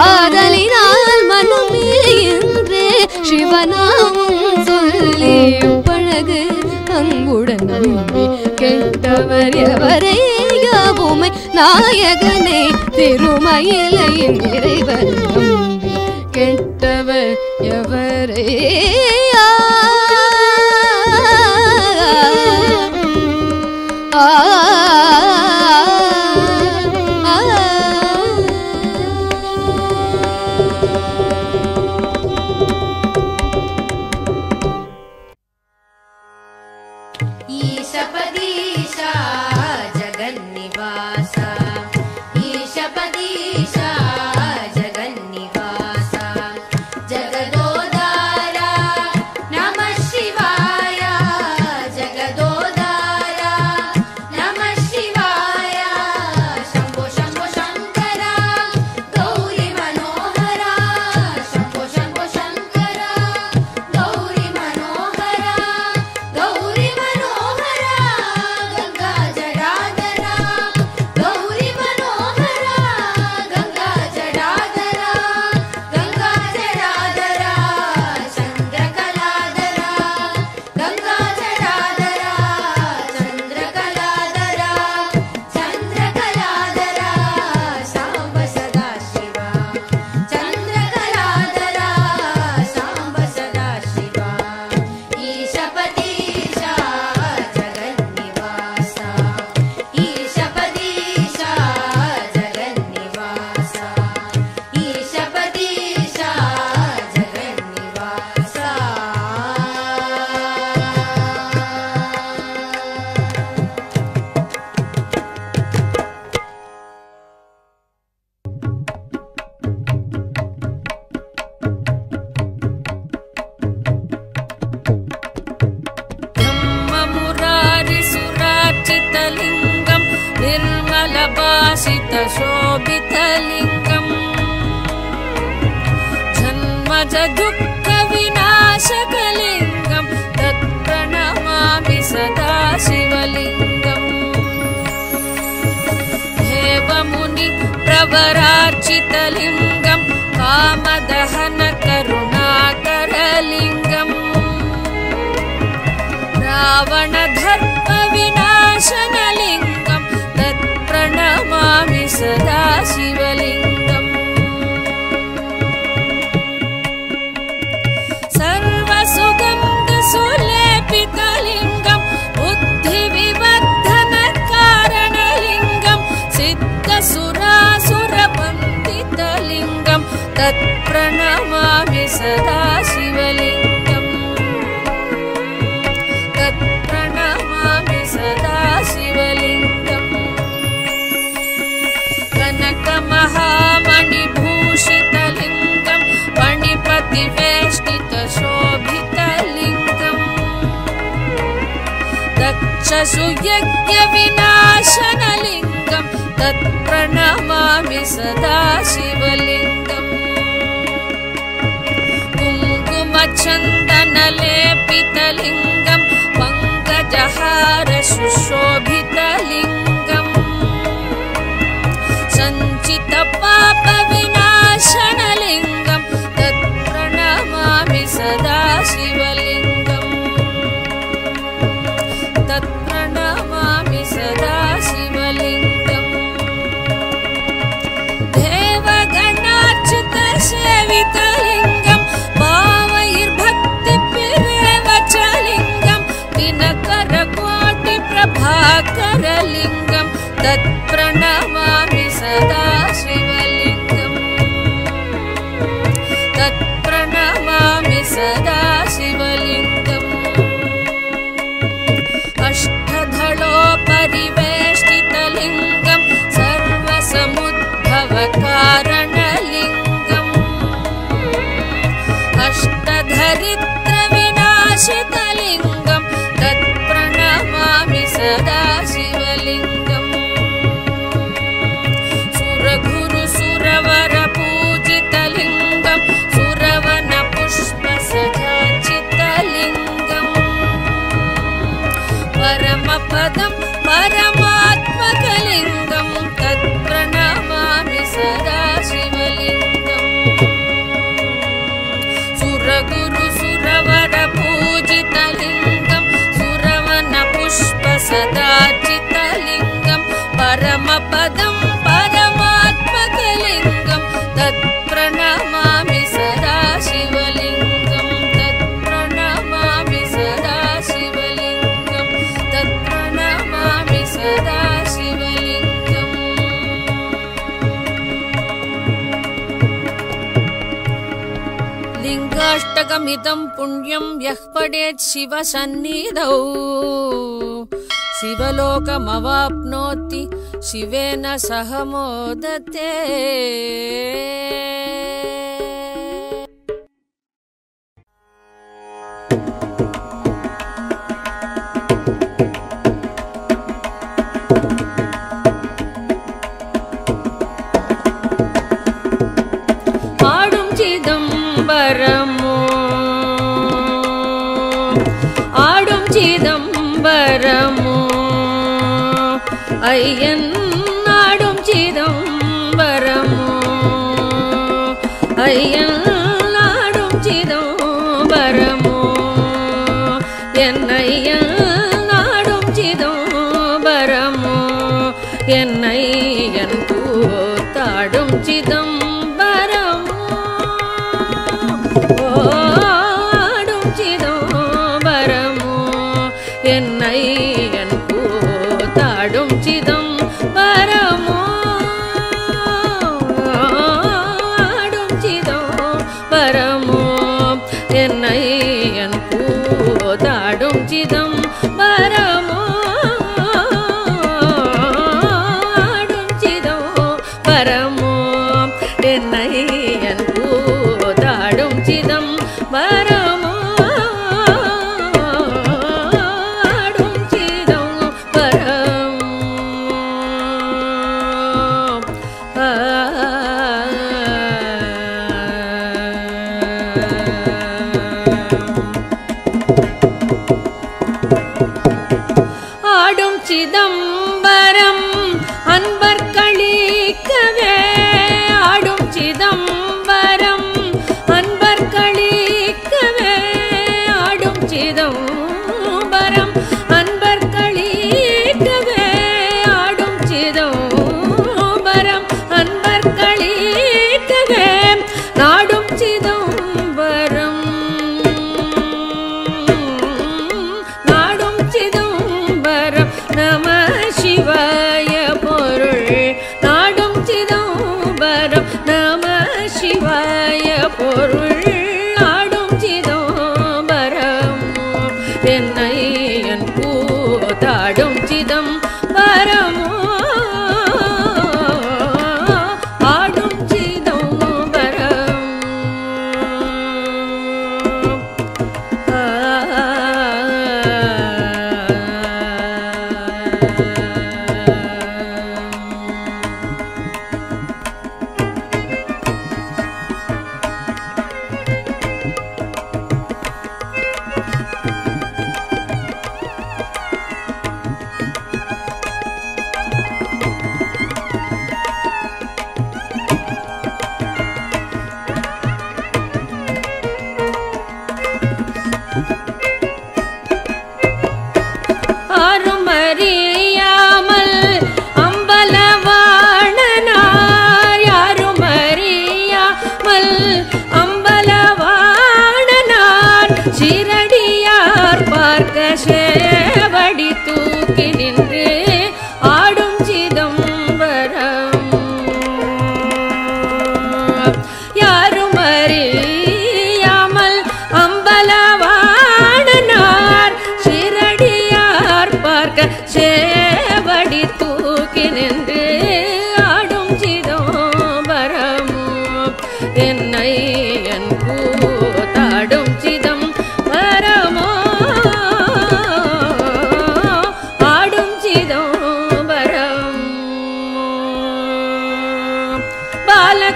Speaker 3: ஆதலினால் மனமே இன்று சிவநாமம் சொல்லி பழகு அங்குடன் நம்பி கெட்டவர் எவரையாவுமை நாயகனே திருமயிலையின் இறைவர் நம்பி கெட்டவர் எவரையா
Speaker 4: ईशपदीशा जगन्निवासा ईशपदीशा जगन्निवासा जगदोदारा नमः शिवाय जगदोदारा नमः शिवाय शम्भो शम्भो शङ्करा गौरी मनोहरा शम्भो शम्भो शङ्करा गौरी मनोहरा गौरी मनोहरा गंगा जडाधरा गौरी मनोहरा गंगा जडाधरा चंद्रकलाधरा गंगा जडाधरा चंद्रकलाधरा चंद्रकलाधरा सांब सदा शिवा चंद्रकलाधरा सांब सदा शिवा ईशपदीशा जगन्निवासा ईशपदीशा जगन्निवासा ईशपदीशा जगन्निवासा
Speaker 2: ब्रह्ममुरारिसुरार्चितलिङ्गं निर्मलभासितशोभितलिङ्गम् जन्मजदुःखविनाशकलिङ्गं तत्प्रणमामि सदा शिवलिङ्गम् देवमुनि प्रवरार्चितलिङ्गं कामदहनकरुणाकरलिङ्गम् रावणधर्मविनाशनलिङ्गं तत्प्रणमामि सदा शिवलिङ्गम् सर्वसुगन्धसुलेपितलिङ्गं बुद्धिविवर्धनकारणलिङ्गं सिद्धसुरासुरवन्दितलिङ्गं तत्प्रणमामि सदा शिवलिङ्गम् तत्प्रणमामि सदा शिवलिङ्गम् दशसुयज्ञविनाशनलिङ्गं तत्प्रणमामि सदा शिवलिङ्गम् कुङ्कुमचन्दनलेपितलिङ्गं पङ्कजहार सुशोभितलिङ्गम् सञ्चितपापविनाशनलिङ्गं तत्प्रणमामि सदा शिवलिङ्गम् तत्प्रणमामि सदा शिवलिङ्गम् देवगणार्चितसेवितलिङ्गं भावैर्भक्तिभिरेवचलिङ्गं दिनकरकोटिप्रभाकरलिङ्गं तत्प्रणमामि सदा शिवलिङ्गम् तत्प्रणमामि सदा शिवलिङ्गम् अष्टधलोपरिवेष्टितलिङ्गं सर्वसमुद्भवकारणलिङ्गम् अष्टधरित्रविनाशितलिङ्गं तत्प्रणमामि सदा शिवलिङ्गम् सुरगुरुसुरवरपूजितलिङ्गं सुरवनपुष्पसजाचितलिङ्गम् परमपदं परमात्मकलिङ्गं तत्प्रणमामि सदा शिवलिङ्गम् सुरगुरुसुरवरपूजितलिङ्गं सुरवनपुष्पसदाचितलिङ्गं परमपदं परमात्मकलिङ्गं तत्प्रणमामि सदा शिवलिङ्गं तत्प्रणमामि सदा शिवलिङ्गं तत्प्रणमामि सदा शिवलिङ्गम् लिङ्गाष्टकमिदं पुण्यं यः पठेत् शिवसन्निधौ शिवलोकमवाप्नोति शिवेन सह मोदते
Speaker 3: ஆடும் சிதம்பரமோ ஆடும் சிதம்பரமோ ஐயன் ஆடும் சிதம்பரமோ ஐயன் ஆடும் சிதம்பரமோ என் ஐயன் ஆடும் சிதம்பரமோ என் ஐயன் கூத்தாடும் சிதம்பரமோ ஆடும் சிதம்பரமோ என் ஐயன் கூத்தாடும் சிதம்பரமோ ஆடும் சிதம்பரமோ என் ஐயன் கூத்தாடும் சிதம்பரமோ ஆடும் சிதம்பரமோ என் ஐயன் கூத்தாடும் சிதம்பரமோ ஆடும் சிதம்பரமோ ஆடும் சிதம்பரம் அன்பர் களிக்கவே ஆடும் சிதம்பரம் அன்பர் களிக்கவே ஆடும் சிதம்பரம் அன்பர் களிக்கவே ஆடும் சிதம்பரம் அன்பர் களிக்கவே நாடும் சிதம்பரம் நாடும் சிதம்பரம் நம சிவாய பொருள்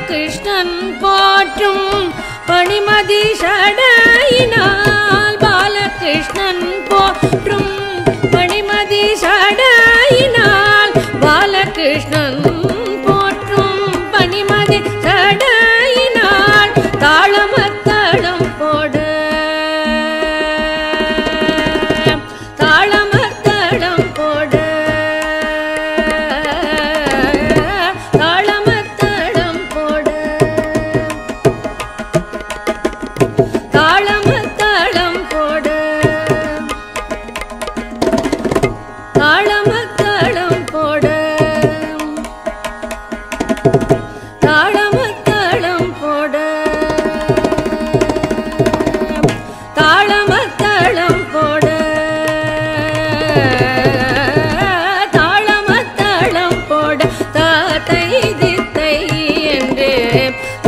Speaker 3: பாலகிருஷ்ணன் போற்றும் பணிமதி சடையினால் பாலகிருஷ்ணன் போற்றும் பணிமதி சடையினால் பாலகிருஷ்ணன் போற்றும் பணிமதி சடையினால் தாளமத்தளம் போடு தாளமத்தளம் போடு தாளமத்தளம் போடு தாளமத்தளம் போடு தாளமத்தளம் போடு தாளமத்தளம் போடு தாளமத்தளம் போடு தாளமத்தளம் போடு தாத்தை தித்தை என்று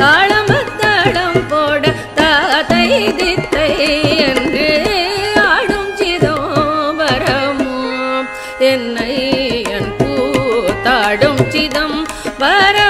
Speaker 3: தாளமத்தளம் போடு தாத்தை தித்தை என்று ஆடும் சிதம்பரமோ என்னை என் கூத்தாடும் சிதம்பரம்